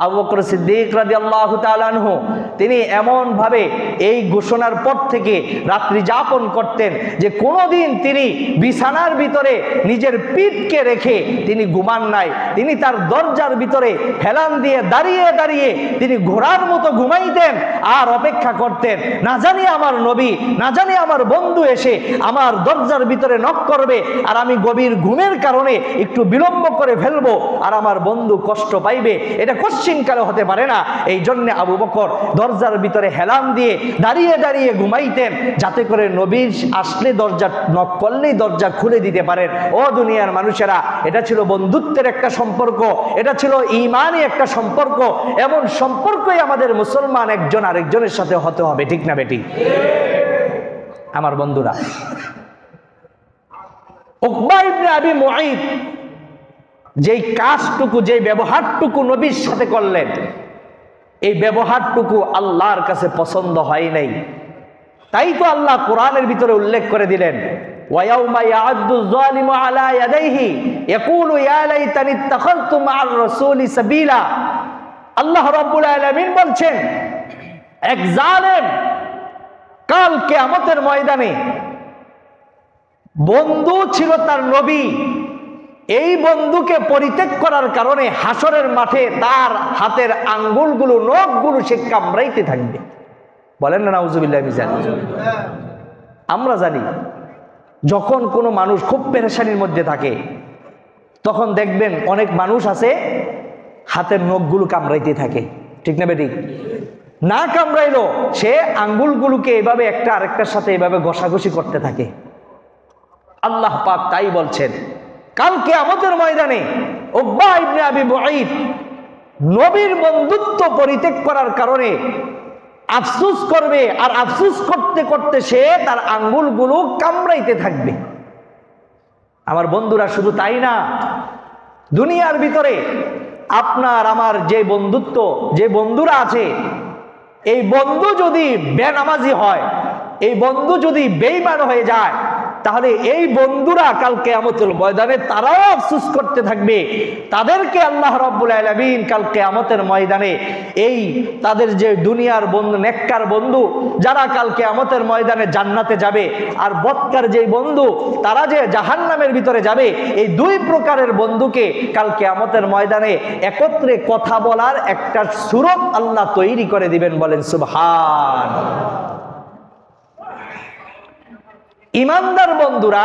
আবু বকর সিদ্দিক রাদিয়াল্লাহু তাআলা আনহু তিনি এমন ভাবে এই ঘোষণার পর থেকে রাত্রি যাপন করতেন যে কোনোদিন তিনি বিছানার ভিতরে নিজের পিঠকে রেখে তিনি ঘুমান নাই। তিনি তার দরজার ভিতরে হেলান দিয়ে দাঁড়িয়ে দাঁড়িয়ে তিনি ঘোড়ার মতো ঘুমাইতেন আর অপেক্ষা করতেন, না জানি আমার নবী, না জানি আমার বন্ধু এসে আমার দরজার ভিতরে নক করবে আর আমি গভীর ঘুমের কারণে একটু বিলম্ব করে ফেলবো আর আমার বন্ধু কষ্ট পাইবে, এটা কোশ্চিনকালে হতে পারে না। এই জন্য আবু বকর দরজার ভিতরে হেলান দিয়ে দাঁড়িয়ে দাঁড়িয়ে ঘুমাইতেন, যাতে করে নবী আসলে দরজা নক করলেই দরজা খুলে দিতে পারেন। ও দুনিয়ার মানুষেরা, এটা ছিল বন্ধুত্বের একটা সম্পর্ক, এটা ছিল ঈমানি একটা সম্পর্ক। এমন সম্পর্কই আমাদের মুসলমান একজন আরেকজনের সাথে হতে হবে। ঠিক না বেটি? আমার বন্ধুরা, উকবা ইবনে আবি মুঈত যেই কাজটুকু, যেই ব্যবহারটুকু নবীর সাথে করলেন, এই ব্যবহারটুকু আল্লাহর কাছে পছন্দ হয় নাই। তাই তো আল্লাহ কোরআনের ভিতরে উল্লেখ করে দিলেন, ওয়ায়াউমা ইয়া'আদ্দু যালিমু আলা ইয়াদাইহি ইয়াকুলু ইয়া লাইতানি ইত্তাখাযতু মা'আর রাসূলি সাবিলা। আল্লাহ রাব্বুল আলামিন বলছেন, এক জালেম কাল কিয়ামতের ময়দানে বন্ধু ছিল তার নবী, এই বন্ধুকে পরিত্যাগ করার কারণে হাসরের মাঠে তার হাতের আঙ্গুলগুলো, নখগুলো সে কামড়াইতে থাকবে। বলেন না নাউজুবিল্লাহ। আমরা জানি যখন কোনো মানুষ খুব পেরেশানির মধ্যে থাকে তখন দেখবেন অনেক মানুষ আছে হাতের নখগুলো কামড়াইতে থাকে। ঠিক না বেঠিক? না কামড়াইলো সে আঙ্গুলগুলোকে এভাবে একটা আরেকটার সাথে এভাবে ঘষাঘষি করতে থাকে। আল্লাহ পাক তাই বলছেন, কাল কিয়ামতের ময়দানে উকবা ইবনে আবি মুঈত নবীর বন্ধুত্ব পরিত্যাগ করার কারণে আফসোস করবে, আর আফসোস করতে করতে সে তার আঙ্গুলগুলো কামড়াইতে থাকবে। আমার বন্ধুরা, শুধু তাই না, দুনিয়ার ভিতরে আপনার আমার যে বন্ধুত্ব, যে বন্ধুরা আছে, এই বন্ধু যদি বেনামাজি হয়, এই বন্ধু যদি বেঈমান হয়ে যায়, তাহলে এই বন্ধুরা কাল কিয়ামতের ময়দানে তারাও আফসোস করতে থাকবে। তাদেরকে আল্লাহ রাব্বুল আলামিন কাল কিয়ামতের ময়দানে এই তাদের যে দুনিয়ার বন্ধু, নেককার বন্ধু যারা কাল কিয়ামতের ময়দানে জান্নাতে যাবে, আর বদকার যেই বন্ধু তারা যে জাহান্নামের ভিতরে যাবে, এই দুই প্রকারের বন্ধুকে কাল কিয়ামতের ময়দানে একত্রে কথা বলার একটা সূরত আল্লাহ তৈরি করে দিবেন। বলেন সুবহান। ইমানদার বন্ধুরা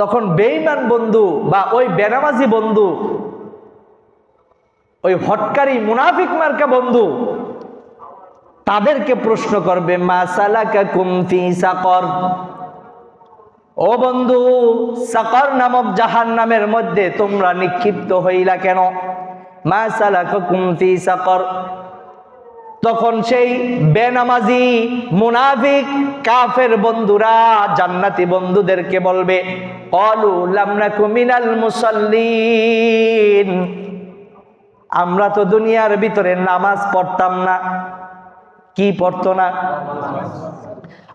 তখন বেঈমান বন্ধু বা ওই বেনামাজি বন্ধু, ওই হটকারী মুনাফিক মার্কা বন্ধু তাদেরকে প্রশ্ন করবে, মা সালাকাকুম ফি সাকর, ও বন্ধু সাকর নামক জাহান্নামের মধ্যে তোমরা নিক্ষিপ্ত হইলা কেন? মা সালাকাকুম ফি সাকর। তখন সেই বেনামাজি মুনাফিক কাফের বন্ধুরা জান্নাতি বন্ধুদেরকে বলবে, ক্বালু লাম নাকু মিনাল মুসাল্লিন, আমরা তো দুনিয়ার ভিতরে নামাজ পড়তাম না। কি পড়তো না?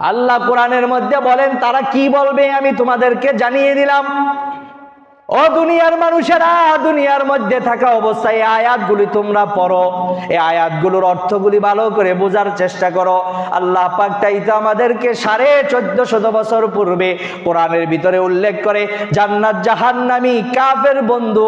আল্লাহ কোরআনের মধ্যে বলেন তারা কি বলবে আমি তোমাদেরকে জানিয়ে দিলাম। ও দুনিয়ার মানুষেরা, দুনিয়ার মধ্যে থাকা অবস্থায় এই আয়াতগুলি তোমরা পড়ো, এই আয়াতগুলোর অর্থগুলি ভালো করে বোঝার চেষ্টা করো। আল্লাহ পাক তাই তো আমাদেরকে 1450 বছর পূর্বে কোরআনের ভিতরে উল্লেখ করে জান্নাত জাহান্নামী কাফের বন্ধু,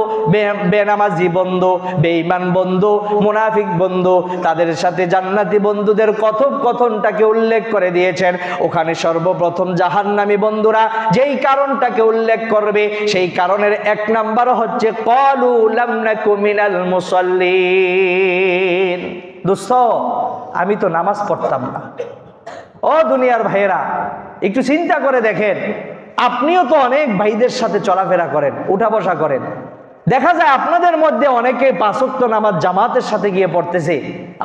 বেনামাজি বন্ধু, বেঈমান বন্ধু, মুনাফিক বন্ধু, তাদের সাথে জান্নাতি বন্ধুদের কথোপকথনটাকে উল্লেখ করে দিয়েছেন। ওখানে সর্বপ্রথম জাহান্নামী বন্ধুরা যেই কারণটাকে উল্লেখ করবে, সেই কারণে এক নাম্বার হচ্ছে ক্বালু লাম নাকু মিনাল মুসাল্লিন, দোস্ত আমি তো নামাজ পড়তাম না। ও দুনিয়ার ভাইয়েরা, একটু চিন্তা করে দেখেন, আপনিও তো অনেক ভাইদের সাথে চলাফেরা করেন, উঠা বসা করেন, দেখা যায় আপনাদের মধ্যে অনেকে 5 ওয়াক্ত নামাজ জামাতের সাথে গিয়ে পড়তেছে,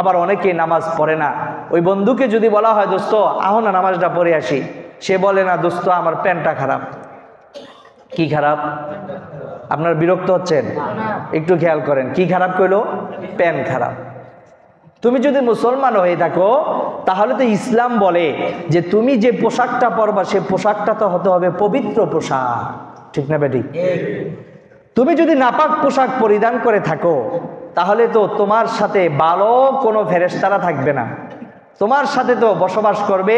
আবার অনেকে নামাজ পড়ে না। ওই বন্ধুকে যদি বলা হয় দোস্ত আহ না নামাজটা পড়ে আসি, সে বলে না দোস্ত আমার প্যান্টটা খারাপ। কি খারাপ? আপনারা বিরক্ত হচ্ছেন? একটু খেয়াল করেন, কি খারাপ কইলো? প্যান্ট খারাপ। তুমি যদি মুসলমান হয়ে থাকো তাহলে তো ইসলাম বলে যে তুমি যে পোশাকটা পরবা সে পোশাকটা তো হতে হবে পবিত্র পোশাক, ঠিক না বেটি? তুমি যদি নাপাক পোশাক পরিধান করে থাকো তাহলে তো তোমার সাথে ভালো কোনো ফেরেশতারা থাকবে না, তোমার সাথে তো বসবাস করবে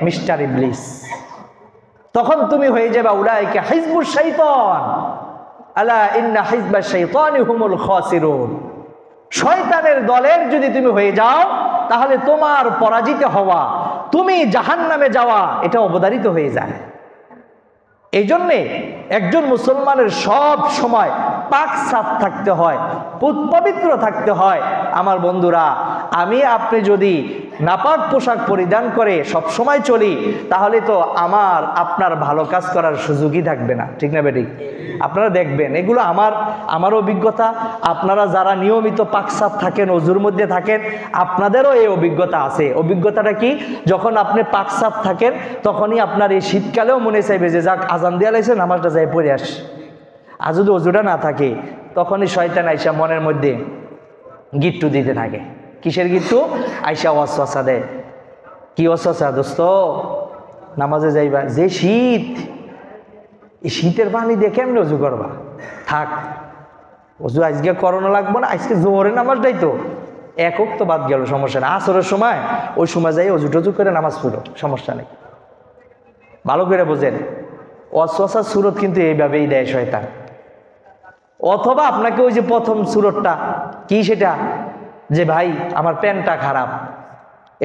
মিস্টার ইবলিস। তখন তুমি হয়ে যাবে উলাইকা হিজবুশ শাইতান, আলা ইন্না হিজবাশ শাইতানি হুমুল খাসিরুন। শয়তানের দলের যদি তুমি হয়ে যাও তাহলে তোমার পরাজিত হওয়া, তুমি জাহান্নামে যাওয়া এটা অবধারিত হয়ে যায়। এই জন্যে একজন মুসলমানের সব সময় পাক সাফ থাকতে হয়, পবিত্র থাকতে হয়। আমার বন্ধুরা, আমি আপনি যদি নাপাক পোশাক পরিধান করে সব সময় চলি তাহলে তো আমার আপনার ভালো কাজ করার সুযোগই থাকবে না, ঠিক না বেটি? আপনারা দেখবেন এগুলো আমার অভিজ্ঞতা। আপনারা যারা নিয়মিত পাক সাফ থাকেন, ওযুর মধ্যে থাকেন, আপনাদেরও এই অভিজ্ঞতা আছে। অভিজ্ঞতাটা কি? যখন আপনি পাক সাফ থাকেন তখনই আপনার এই শীতকালেও মনে চাইবে যে যাক আজান দিয়া লাইছে নামাজটা যাই পড়ে আস। আর যদি ওযুটা না থাকে তখনই শয়তান আইসা মনের মধ্যে গিট্টু দিতে থাকে। কিসের গিট্টু? আইসা ওয়াসওয়াসা দেয়। কি ওয়াসওয়াসা? দোস্ত নামাজে যাইবা, যে শীত, এই শীতের পানি দিয়ে কেমনে ওযু করবা? থাক ওযু আজকে করানো লাগবো না, আজকে জোহরের নামাজটাই তো এক ওয়াক্ত বাদ গেল, সমস্যা নেই। আসরের সময় ওই সময় যাই ওযু টযু করে নামাজ পড়ো, সমস্যা নেই। ভালো করে বোঝেন, ওয়াসওয়াসা সূরত কিন্তু এইভাবেই দেয় শয়তান। অথবা আপনাকে ওই যে প্রথম সূরতটা কি, সেটা যে ভাই আমার প্যান্টটা খারাপ।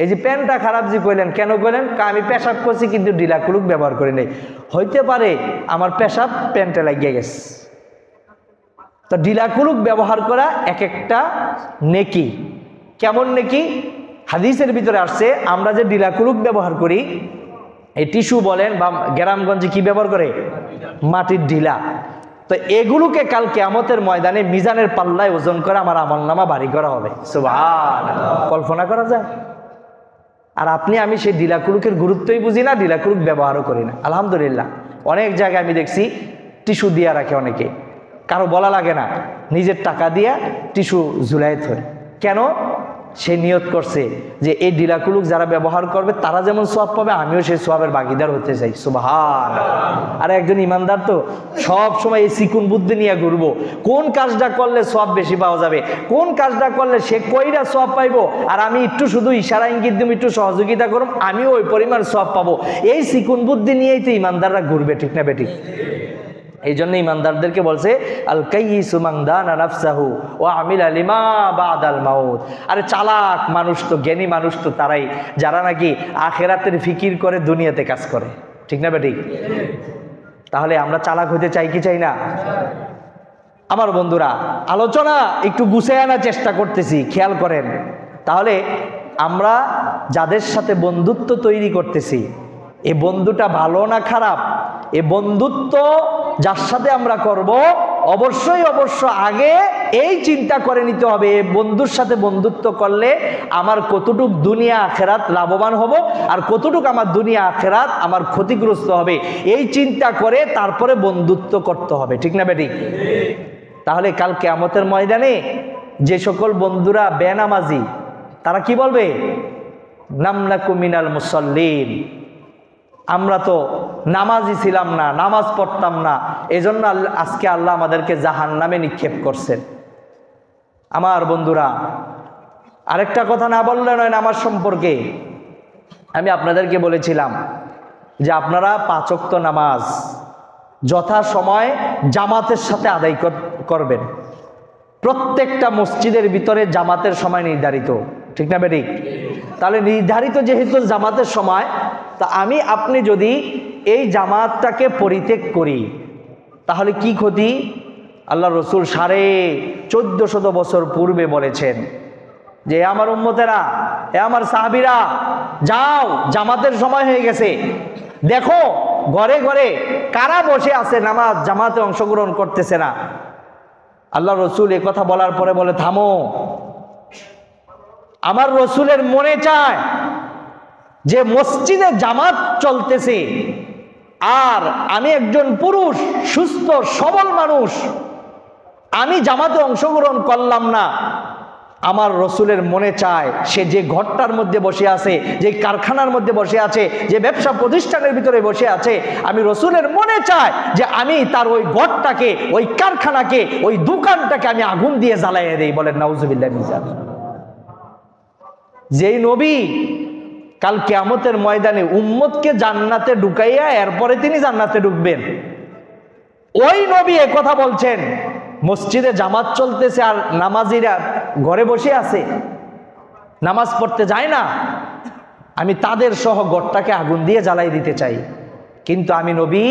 এই যে প্যান্টটা খারাপ যে কইলেন, কেন কইলেন? আমি পেশাব করছি কিন্তু ঢিলা কুলুক ব্যবহার করি নাই। হইতে পারে আমার পেশাব প্যান্টে লাগিয়ে গেছে। তো ঢিলা কুলুক ব্যবহার করা এক একটা নেকি। কেমন নেকি? হাদিসের ভিতরে আসছে আমরা যে ঢিলা কুলুক ব্যবহার করি, এই টিস্যু বলেন বা গ্রামগঞ্জে কি ব্যবহার করে? মাটির ঢিলা। তো এগুলোকে কাল কিয়ামতের ময়দানে মিজানের পাল্লায় ওজন করে আমার আমলনামা ভারী করা হবে। সুবহানাল্লাহ, কল্পনা করা যায়? আর আপনি আমি সেই ঢিলাকুলুকের গুরুত্বই বুঝি না, ঢিলাকুলুক ব্যবহারও করি না। আলহামদুলিল্লাহ অনেক জায়গায় আমি দেখছি টিস্যু দিয়া রাখে অনেকে, কারো বলা লাগে না, নিজের টাকা দিয়া টিস্যু ঝুলাই ধরে। কেন? সে নিয়ত করছে যে এই ডিলাকুলুক যারা ব্যবহার করবে তারা যেমন সওয়াব পাবে, আমিও সেই সওয়াবের ভাগিদার হতে চাই। সুবহান। আর একজন ইমানদার তো সব সময় এই চিকুন বুদ্ধি নিয়ে ঘুরবো, কোন কাজটা করলে সওয়াব বেশি পাওয়া যাবে, কোন কাজটা করলে সে কইরা সওয়াব পাইবো, আর আমি একটু শুধু ইশারা ইঙ্গিত দিব, একটু সহযোগিতা করব, আমিও ওই পরিমাণ সওয়াব পাবো। এই চিকুন বুদ্ধি নিয়েই তো ইমানদাররা ঘুরবে, ঠিক না বেঠিক? এই জন্য ইমানদারদেরকে বলছে আল কাইয়িসু মান দানা নাফসাহু ওয়া আমিলা লিমা বাদাল মাউত। আরে চালাক মানুষ তো, জ্ঞানী মানুষ তো তারাই যারা নাকি আখিরাতের ফিকির করে দুনিয়াতে কাজ করে, ঠিক না বেঠিক? তাহলে আমরা চালাক হতে চাই কি চাই না? আমার বন্ধুরা, আলোচনা একটু গুছিয়ে আনার চেষ্টা করতেছি, খেয়াল করেন। তাহলে আমরা যাদের সাথে বন্ধুত্ব তৈরি করতেছি, এই বন্ধুটা ভালো না খারাপ, এই বন্ধুত্ব যার সাথে আমরা করব অবশ্যই আগে এই চিন্তা করে নিতে হবে, এই বন্ধুর সাথে বন্ধুত্ব করলে আমার কতটুক দুনিয়া আখেরাত লাভবান হব, আর কতটুক আমার দুনিয়া আখেরাত আমার ক্ষতিগ্রস্ত হবে, এই চিন্তা করে তারপরে বন্ধুত্ব করতে হবে, ঠিক না বেঠিক? তাহলে কাল কিয়ামতের ময়দানে যে সকল বন্ধুরা বেনামাজি, তারা কি বলবে? নামনাকু মিনাল মুসাল্লিন, আমরা তো নামাজি ছিলাম না, নামাজ পড়তাম না, এজন্য আজকে আল্লাহ আমাদেরকে জাহান্নামে নিক্ষেপ করছেন। আমার বন্ধুরা, আরেকটা কথা না বললে নয় নামাজ সম্পর্কে। আমি আপনাদেরকে বলেছিলাম যে আপনারা 5 ওয়াক্ত নামাজ যথাসময়ে জামাতের সাথে আদায় করবেন। প্রত্যেকটা মসজিদের ভিতরে জামাতের সময় নির্ধারিত, ঠিক না বেঠিক? তাহলে নির্ধারিত যেহেতু জামাতের সময়, তা আপনি যদি এই জামাতটাকে পরিত্যাগ করি তাহলে কি ক্ষতি? আল্লাহ রসুল 1450 বছর পূর্বে বলেছেন যে আমার উম্মতেরা, আমার সাহাবীরা, যাও জামাতের সময় হয়ে গেছে, দেখো ঘরে ঘরে কারা বসে আছে নামাজ জামাতে অংশগ্রহণ করতেছে না। আল্লাহ রসুল এ কথা বলার পরে বলে, থামো, আমার রসুলের মনে চায় যে মসজিদে জামাত চলতেছে, আর আমি একজন পুরুষ সুস্থ সবল মানুষ, আমি জামাতে অংশগ্রহণ করলাম না। আমার রসুলের মনে চায় সে যে ঘরটার মধ্যে বসে আছে, যে কারখানার মধ্যে বসে আছে, যে ব্যবসা প্রতিষ্ঠানের ভিতরে বসে আছে, আমি রসুলের মনে চায় যে আমি তার ওই ঘরটাকে, ওই কারখানাকে, ওই দোকানটাকে আমি আগুন দিয়ে জ্বালাইয়া দেই। বলেন নাউজুবিল্লাহ। যেই নবী কাল কিয়ামতের ময়দানে উম্মতকে জান্নাতে ঢুকাইয়া এরপরে তিনি জান্নাতে ঢুকবেন, ওই নবী এ কথা বলছেন মসজিদে জামাত চলতেছে আর নামাজিরা ঘরে বসে আছে, নামাজ পড়তে যায় না, আমি তাদের সহ ঘরটাকে আগুন দিয়ে জ্বালাই দিতে চাই। কিন্তু আমি নবী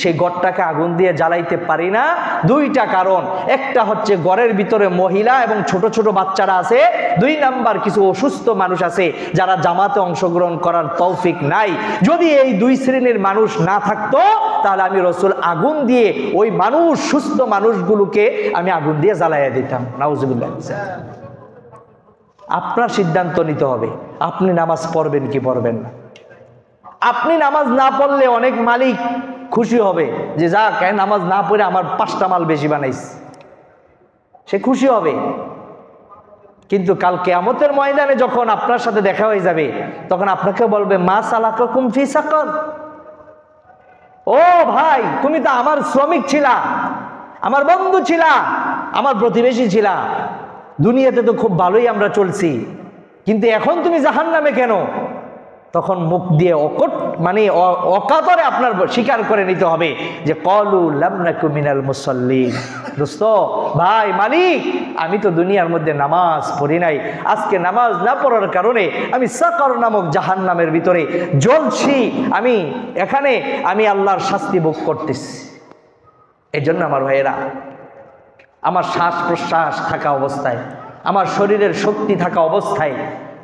সেই ঘরটাকে আগুন দিয়ে জ্বালাইতে পারি না। 2টা কারণ, একটা হচ্ছে ঘরের ভিতরে মহিলা এবং ছোট ছোট বাচ্চারা আছে, 2 নাম্বার কিছু অসুস্থ মানুষ আছে যারা জামাতে অংশগ্রহণ করার তৌফিক নাই। যদি এই 2 শ্রেণীর মানুষ না থাকতো তাহলে আমি রসুল আগুন দিয়ে ওই মানুষ, সুস্থ মানুষগুলোকে আমি আগুন দিয়ে জ্বালাইয়া দিতাম। নাউজুবিল্লাহ। আপনার সিদ্ধান্ত নিতে হবে, আপনি নামাজ পড়বেন কি পড়বেন না। আপনি নামাজ না পড়লে অনেক মালিক খুশি হবে যে যা নামাজ না পড়ে আমার 5টা মাল বেশি বানাইছে, সে খুশি হবে। কিন্তু কাল কিয়ামতের ময়দানে যখন আপনার সাথে দেখা হয়ে যাবে, তখন আপনাকে বলবে মা সালাকাকুম ফি সাকার। ও ভাই, তুমি তো আমার শ্রমিক ছিলা, আমার বন্ধু ছিলা, আমার প্রতিবেশী ছিলা, দুনিয়াতে তো খুব ভালোই আমরা চলছি, কিন্তু এখন তুমি জাহান্নামে কেন? তখন মুখ দিয়ে অকাতরে আপনার স্বীকার করে নিতে হবে যে ক্বালু লাম নাকু মিনাল মুসাল্লিন। দোস্ত, ভাই, মালিক, আমি তো দুনিয়ার মধ্যে নামাজ পড়ি নাই, আজকে নামাজ না পড়ার কারণে আমি সাকার নামক জাহান্নামের ভিতরে জ্বলছি, আমি আল্লাহর শাস্তি ভোগ করতেছি। এই জন্য আমার ভাইয়েরা, আমার শ্বাস প্রশ্বাস থাকা অবস্থায়, আমার শরীরের শক্তি থাকা অবস্থায়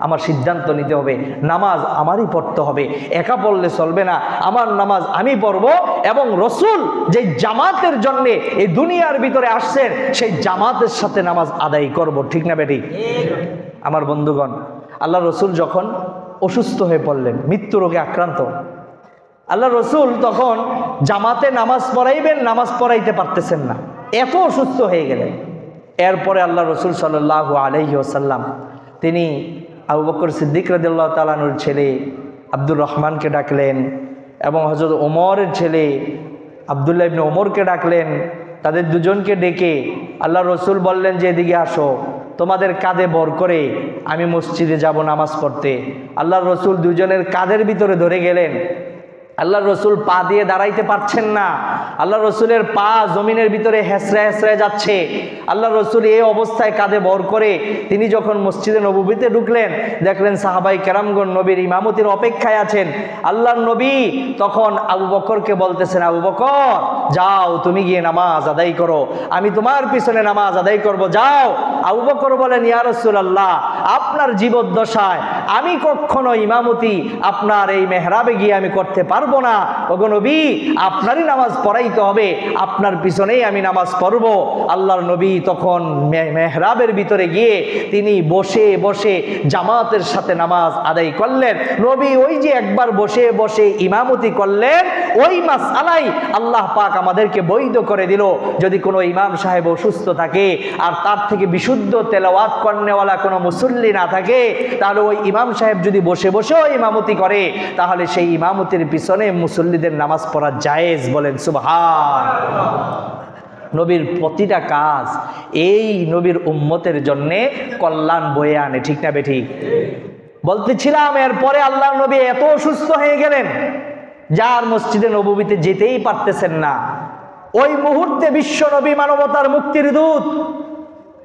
আমার সিদ্ধান্ত নিতে হবে নামাজ আমারই পড়তে হবে, একা পড়লে চলবে না। আমার নামাজ আমি পড়ব, এবং রসুল যে জামাতের জন্য এই দুনিয়ার ভিতরে আসছেন সেই জামাতের সাথে নামাজ আদায় করব, ঠিক না বেটি? আমার বন্ধুগণ, আল্লাহ রসুল যখন অসুস্থ হয়ে পড়লেন, মৃত্যু রোগে আক্রান্ত, আল্লাহ রসুল তখন জামাতে নামাজ পড়াইবেন, নামাজ পড়াইতে পারতেছেন না, এত অসুস্থ হয়ে গেলেন। এরপরে আল্লাহ রসুল সাল্লাল্লাহু আলাইহি ওয়াসাল্লাম তিনি আবু বকর সিদ্দিক রাদিয়াল্লাহু তাআলা আনহুর ছেলে আব্দুর রহমানকে ডাকলেন এবং হযরত ওমরের ছেলে আব্দুল্লাহ ইবনে ওমরকে ডাকলেন। তাদের দুজনকে ডেকে আল্লাহ রসুল বললেন যে এদিকে আসো, তোমাদের কাঁধে ভর করে আমি মসজিদে যাব নামাজ পড়তে। আল্লাহ রসুল দুজনের কাঁধের ভিতরে ধরে গেলেন। আল্লাহ রসুল পা দিয়ে দাঁড়াইতে পারছেন না, আল্লাহ রসুলের পা জমিনের ভিতরে হেসড়ে হেসড়ে যাচ্ছে। আল্লাহ রসুল এই অবস্থায় কাঁধে ভর করে তিনি যখন মসজিদে নববীতে ঢুকলেন, দেখলেন সাহাবাই কেরামগণ নবীর ইমামতির অপেক্ষায় আছেন। আল্লাহর নবী তখন আবু বকরকে বলতেছেন, আবু বকর যাও, তুমি গিয়ে নামাজ আদায় করো, আমি তোমার পিছনে নামাজ আদায় করব, যাও। আবু বকর বলেন, ইয়া রাসূলুল্লাহ, আপনার জীবদ্দশায় আমি কখনো ইমামতি আপনার এই মেহরাবে গিয়ে আমি করতে পারবো না। ওগো নবী, আপনারই নামাজ পড়াইতে হবে, আপনার পিছনেই আমি নামাজ পড়ব। আল্লাহর নবী তখন মেহরাবের ভিতরে গিয়ে তিনি বসে বসে জামাতের সাথে নামাজ আদায় করলেন। নবী ওই যে একবার বসে বসে ইমামতি করলেন, ওই মাসআলাই আল্লাহ পাক আমাদেরকে বৈধ করে দিল। যদি কোনো ইমাম সাহেব অসুস্থ থাকে আর তার থেকে বিশুদ্ধ তেলাওয়াত করনেওয়ালা কোনো মুসল্লি না থাকে, তাহলে ওই ইমাম সাহেব যদি বসে বসেও ইমামতি করে, তাহলে সেই ইমামতির পিছনে মুসল্লিদের নামাজ পড়া জায়েজ। বলেন সুবহানাল্লাহ। নবীর প্রতিটা কাজ এই নবীর উম্মতের জন্যে কল্যাণ বয়ে আনে, ঠিক না বেঠিক? বলতেছিলাম, এরপরে আল্লাহর নবী এত অসুস্থ হয়ে গেলেন যার মসজিদে নববীতে যেতেই পারতেছেন না। ওই মুহূর্তে বিশ্ব নবী, মানবতার মুক্তির দূত,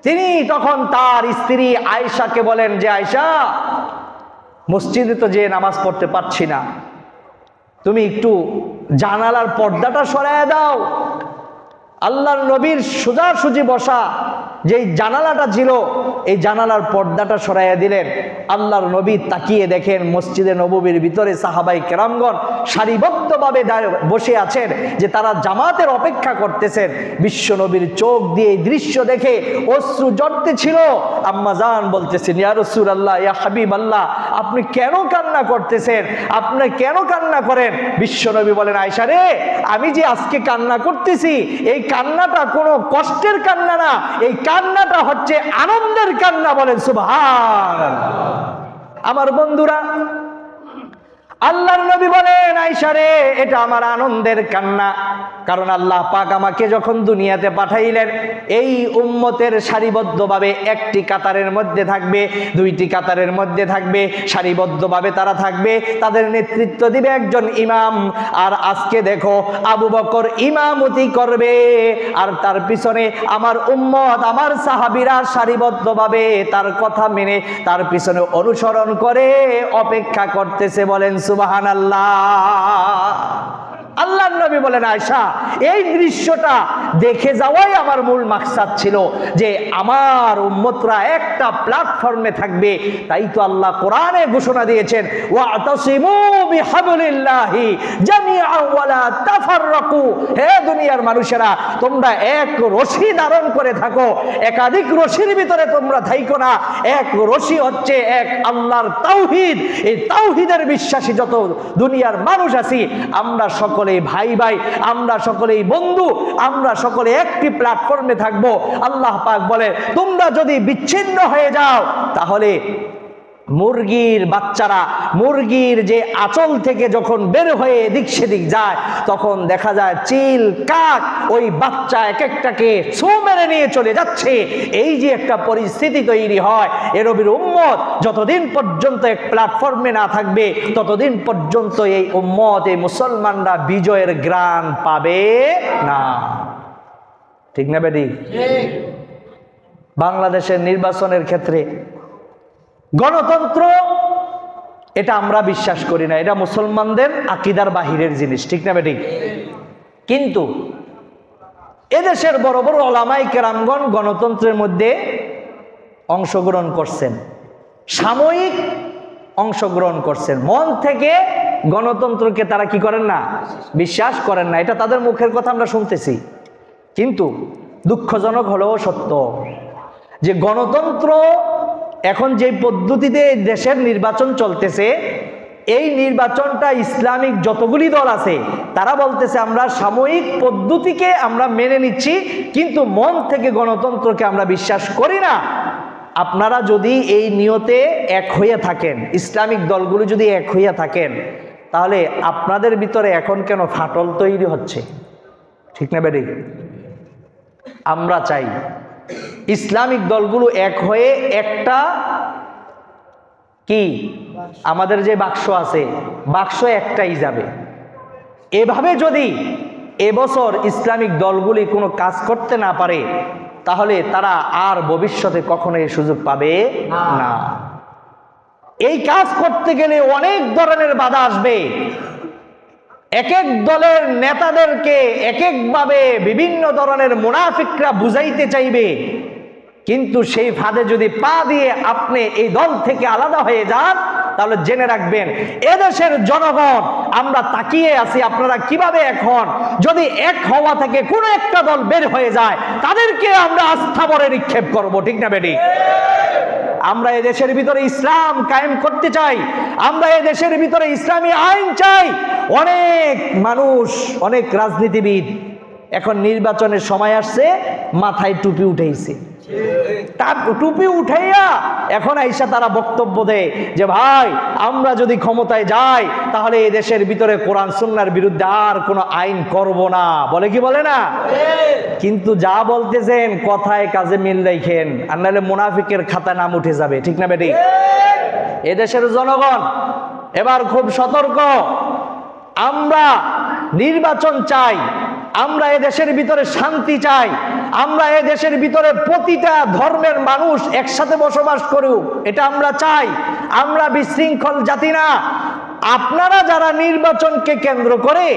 তিনি তখন তার স্ত্রী আয়েশাকে বলেন যে আয়েশা, মসজিদে তো যে নামাজ পড়তে পারছি না, তুমি একটু জানালার পর্দাটা সরাইয়া দাও। আল্লাহর নবীর সোজাসুজি বসা যেই জানালাটা ছিল, এই জানালার পর্দাটা সরাইয়া দিলেন। আল্লাহর নবী তাকিয়ে দেখেন মসজিদে নববীর ভিতরে সাহাবাই কেরামগণ সারিবদ্ধভাবে বসে আছেন, যে তারা জামাতের অপেক্ষা করতেছেন। বিশ্ব নবীর চোখ দিয়ে এই দৃশ্য দেখে অশ্রু ঝরতে ছিল। আম্মা জান বলতেছেন, ইয়া রাসূলুল্লাহ, ইয়া হাবিবাল্লাহ, আপনি কেন কান্না করতেছেন? আপনি কেন কান্না করেন? বিশ্ব নবী বলেন, আয়েশা রে, আমি যে আজকে কান্না করতেছি, এই কান্নাটা কোনো কষ্টের কান্না না, এই কান্নাটা হচ্ছে আনন্দের কান্না। বলেন সুবহানাল্লাহ। আমার বন্ধুরা, আল্লাহর নবী বলেন, আয়েশা রে, এটা আমার আনন্দের কান্না। কারণ আল্লাহ পাক আমাকে যখন দুনিয়াতে পাঠাইলেন, এই উম্মতের সারিবদ্ধভাবে একটি কাতারের মধ্যে থাকবে, দুইটি কাতারের মধ্যে থাকবে, সারিবদ্ধভাবে তারা থাকবে, তাদের নেতৃত্ব দিবে একজন ইমাম। আর আজকে দেখো, আবু বকর ইমামতি করবে, আর তার পিছনে আমার উম্মত, আমার সাহাবীরা সারিবদ্ধভাবে তার কথা মেনে তার পিছনে অনুসরণ করে অপেক্ষা করতেছে। বলেন সুবহানাল্লাহ। আল্লাহর নবী বলেন, আয়েশা, এই দৃশ্যটা দেখে যাওয়াই আমার মূল মাকসাদ ছিল, যে আমার উম্মতরা একটা প্ল্যাটফর্মে থাকবে। তাই তো আল্লাহ কোরআনে ঘোষণা দিয়েছেন, ওয়াতাসিমু বিহাবলিল্লাহি জামিআন ওয়ালা তাফাররাকু। হে দুনিয়ার মানুষেরা, তোমরা এক রশি ধারণ করে থাকো, একাধিক রশির ভিতরে তোমরা থাইকো না। এক রশি হচ্ছে এক আল্লাহর তাওহীদ। এই তাওহীদের বিশ্বাসী যত দুনিয়ার মানুষ আছি, আমরা সকলে ভাই ভাই, আমরা সকলেই বন্ধু, আমরা সকলে একটি প্ল্যাটফর্মে থাকবো। আল্লাহ পাক বলে, তোমরা যদি বিচ্ছিন্ন হয়ে যাও, তাহলে মুরগির বাচ্চারা মুরগির যে আঁচল থেকে যখন বের হয়ে এদিক সেদিক যায়, তখন দেখা যায় চিল কাক ওই বাচ্চা এক একটাকে ছো মেরে নিয়ে চলে যাচ্ছে। এই যে একটা পরিস্থিতি তৈরি হয়, এ নবীর উম্মত যতদিন পর্যন্ত এক প্ল্যাটফর্মে না থাকবে, ততদিন পর্যন্ত এই উম্মত, এই মুসলমানরা বিজয়ের গ্রাণ পাবে না। ঠিক না বেটি? বাংলাদেশের নির্বাচনের ক্ষেত্রে গণতন্ত্র, এটা আমরা বিশ্বাস করি না, এটা মুসলমানদের আকীদার বাহিরের জিনিস। ঠিক না বেটি? কিন্তু এদেশের বড় বড় ওলামায়ে কেরামগণ গণতন্ত্রের মধ্যে অংশগ্রহণ করছেন, সাময়িক অংশগ্রহণ করছেন। মন থেকে গণতন্ত্রকে তারা কি করেন না? বিশ্বাস করেন না। এটা তাদের মুখের কথা আমরা শুনতেছি। কিন্তু দুঃখজনক হলেও সত্য যে গণতন্ত্র এখন যে পদ্ধতিতে দেশের নির্বাচন চলতেছে, এই নির্বাচনটা ইসলামিক যতগুলি দল আছে তারা বলতেছে আমরা সাময়িক পদ্ধতিকে আমরা মেনে নিচ্ছি, কিন্তু মন থেকে গণতন্ত্রকে আমরা বিশ্বাস করি না। আপনারা যদি এই নিয়তে এক হইয়া থাকেন, ইসলামিক দলগুলো যদি এক হইয়া থাকেন, তাহলে আপনাদের ভিতরে এখন কেন ফাটল তৈরি হচ্ছে? ঠিক না বেটি? আমরা চাই ইসলামিক দলগুলো এক হয়ে একটা কি আমাদের যে বাক্স আছে, বাক্স একটাই যাবে। এভাবে যদি এবছর ইসলামিক দলগুলি কোনো কাজ করতে না পারে, তাহলে তারা আর ভবিষ্যতে কখনো এই সুযোগ পাবে না। এই কাজ করতে গেলে অনেক ধরনের বাধা আসবে। এক এক দলের নেতাদেরকে এক একভাবে বিভিন্ন ধরনের মুনাফিকরা বুঝাইতে চাইবে, কিন্তু সেই ফাঁদে যদি পা দিয়ে আপনি এই দল থেকে আলাদা হয়ে যান, তাহলে জেনে রাখবেন এদেশের জনগণ আমরা তাকিয়ে আছি আপনারা কিভাবে এখন যদি এক হওয়া থেকে কোনো একটা দল বের হয়ে যায়, তাদেরকে আমরা আস্থাভরে নিক্ষেপ করব। ঠিক না বেটি? আমরা এই দেশের ভিতরে ইসলাম কায়েম করতে চাই, আমরা এই দেশের ভিতরে ইসলামী আইন চাই। অনেক মানুষ, অনেক রাজনীতিবিদ এখন নির্বাচনের সময় আসছে, মাথায় টুপি উঠাইছে, টুপি উঠাইয়া এখন আইসা তারা বক্তব্য দেয় যে ভাই আমরা যদি ক্ষমতায় যাই তাহলে এই দেশের ভিতরে কোরআন সুন্নাহর বিরুদ্ধে আর কোনো আইন করব না। বলে কি বলে না? কিন্তু যা বলতেছেন কথায় কাজে মিল রাখেন, আর নাহলে মুনাফিকের খাতায় নাম উঠে যাবে। ঠিক না বেটি? এদেশের জনগণ এবার খুব সতর্ক। আমরা নির্বাচন চাই, আমরা এ দেশের ভিতরে শান্তি চাই, আমরা এ দেশের ভিতরে প্রতিটা ধর্মের মানুষ একসাথে বসবাস করুক, এটা আমরা চাই। আমরা বিশৃঙ্খল জাতি না। আপনারা যারা নির্বাচনকে কেন্দ্র করে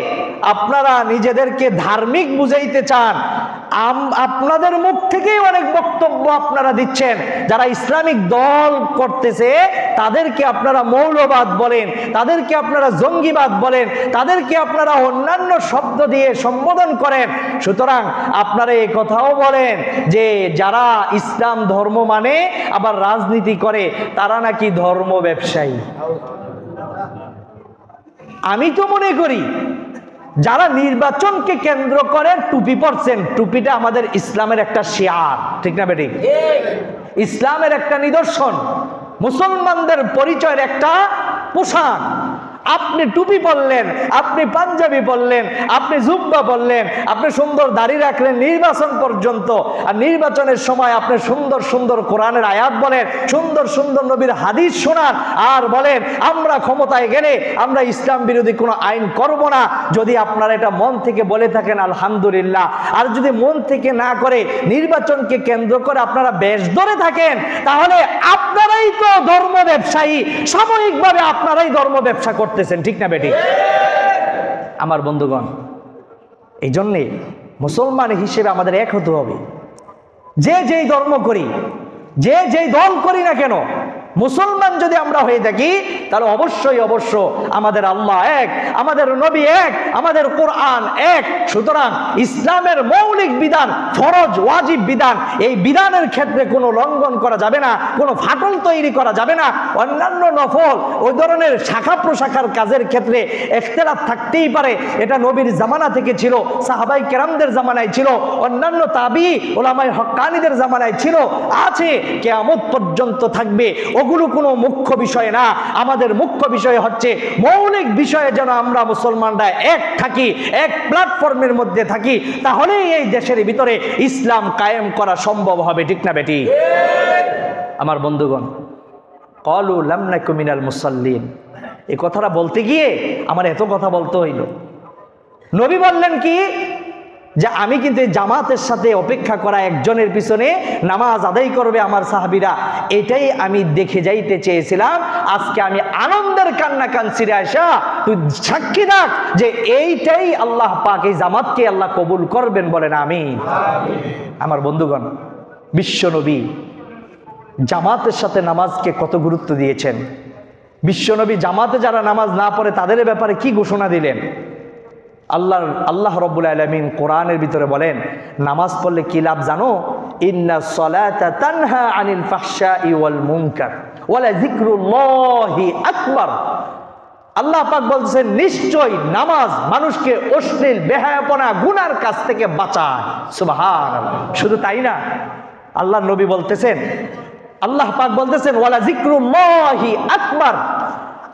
আপনারা নিজেদেরকে ধার্মিক বুঝাইতে চান, আপনাদের মুখ থেকেই অনেক বক্তব্য আপনারা দিচ্ছেন। যারা ইসলামিক দল করতেছে তাদেরকে আপনারা মৌলবাদ বলেন, তাদেরকে আপনারা জঙ্গিবাদ বলেন, তাদেরকে আপনারা অন্যান্য শব্দ দিয়ে সম্বোধন করেন। সুতরাং আপনারা এই কথাও বলেন যে যারা ইসলাম ধর্ম মানে আবার রাজনীতি করে তারা নাকি ধর্ম ব্যবসায়ী। আমি তো মনে করি যারা নির্বাচনকে কেন্দ্র করে টুপি পরছেন, টুপিটা আমাদের ইসলামের একটা শিয়ার। ঠিক না বেটি? ইসলামের একটা নিদর্শন, মুসলমানদের পরিচয়ের একটা পোশাক। আপনি টুপি পরলেন, আপনি পাঞ্জাবি পরলেন, আপনি জুব্বা পরলেন, আপনি সুন্দর দাড়ি রাখলেন নির্বাচন পর্যন্ত, আর নির্বাচনের সময় আপনি সুন্দর সুন্দর কোরআনের আয়াত বলেন, সুন্দর সুন্দর নবীর হাদিস শোনান, আর বলেন আমরা ক্ষমতায় গেলে আমরা ইসলাম বিরোধী কোনো আইন করব না। যদি আপনারা এটা মন থেকে বলে থাকেন আলহামদুলিল্লাহ, আর যদি মন থেকে না করে নির্বাচনকে কেন্দ্র করে আপনারা বেশ ধরে থাকেন, তাহলে আপনারাই তো ধর্ম ব্যবসায়ী, সাময়িকভাবে আপনারাই ধর্ম ব্যবসা করতেছেন। ঠিক না বেটি? আমার বন্ধুগণ, এই জন্যে মুসলমান হিসেবে আমাদের এক হতে হবে। যে যেই ধর্ম করি, যে যেই দল করি না কেন, মুসলমান যদি আমরা হয়ে থাকি তাহলে অবশ্যই অবশ্য আমাদের আল্লাহ এক, আমাদের নবী এক, আমাদের কোরআন এক। সুতরাং ইসলামের মৌলিক বিধান, ফরজ ওয়াজিব বিধান, এই বিধানের ক্ষেত্রে কোনো লঙ্ঘন করা যাবে না, কোনো ফাটল তৈরি করা যাবে না। অন্যান্য নফল ওই ধরনের শাখা প্রশাখার কাজের ক্ষেত্রে ইখতিলাফ থাকতেই পারে, এটা নবীর জামানা থেকে ছিল, সাহাবাই কেরামদের জামানায় ছিল, অন্যান্য তাবি ওলামায়ে হক্কানীদের জামানায় ছিল, আছে, কিয়ামত পর্যন্ত থাকবে। ওগুলো কোনো মুখ্য বিষয় না। আমাদের মুখ্য বিষয় হচ্ছে মৌলিক বিষয়ে যেন আমরা মুসলমানরা এক থাকি, এক প্ল্যাটফর্মের মধ্যে থাকি, তাহলেই এই দেশের ভিতরে ইসলাম কায়েম করা সম্ভব হবে। ঠিক না বেটি? আমার বন্ধুগণ, ক্বালু লাম নাকু মিনাল মুসাল্লিন, এই কথাটা বলতে গিয়ে আমার এত কথা বলতে হইল। নবী বললেন কি যে আমি কিন্তু জামাতের সাথে অপেক্ষা করা একজনের পিছনে নামাজ আদায় করবে আমার সাহাবীরা, এটাই আমি দেখে যাইতে চেয়েছিলাম। আজকে আমি আনন্দের কান্না কানছি রে আয়েশা, তুই সাক্ষী থাক যে এইটাই আল্লাহ পাক, এই জামাতকে আল্লাহ কবুল করবেন, বলেন আমিন। আমার বন্ধুগণ, বিশ্ব নবী জামাতের সাথে নামাজকে কত গুরুত্ব দিয়েছেন। বিশ্ব নবী জামাতে যারা নামাজ না পড়ে তাদের ব্যাপারে কি ঘোষণা দিলেন? আল্লাহ রাব্বুল আলামিন কোরআনের ভিতরে বলেন, নামাজ পড়লে কি লাভ জানো? ইন্নাস সালাতা তানহা আনিল ফাহশাই ওয়াল মুনকার ওয়ালা যিকরুল্লাহি আকবার। আল্লাহ পাক বলছেন নিশ্চয় নামাজ মানুষকে অশ্লীল, বেহায়াপনা, গুনার কাছ থেকে বাঁচায়। সুবহানাল্লাহ। শুধু তাই না, আল্লাহ নবী বলতেছেন আল্লাহ পাক বলতেছেন ওয়ালা যিকরুল্লাহি আকবার।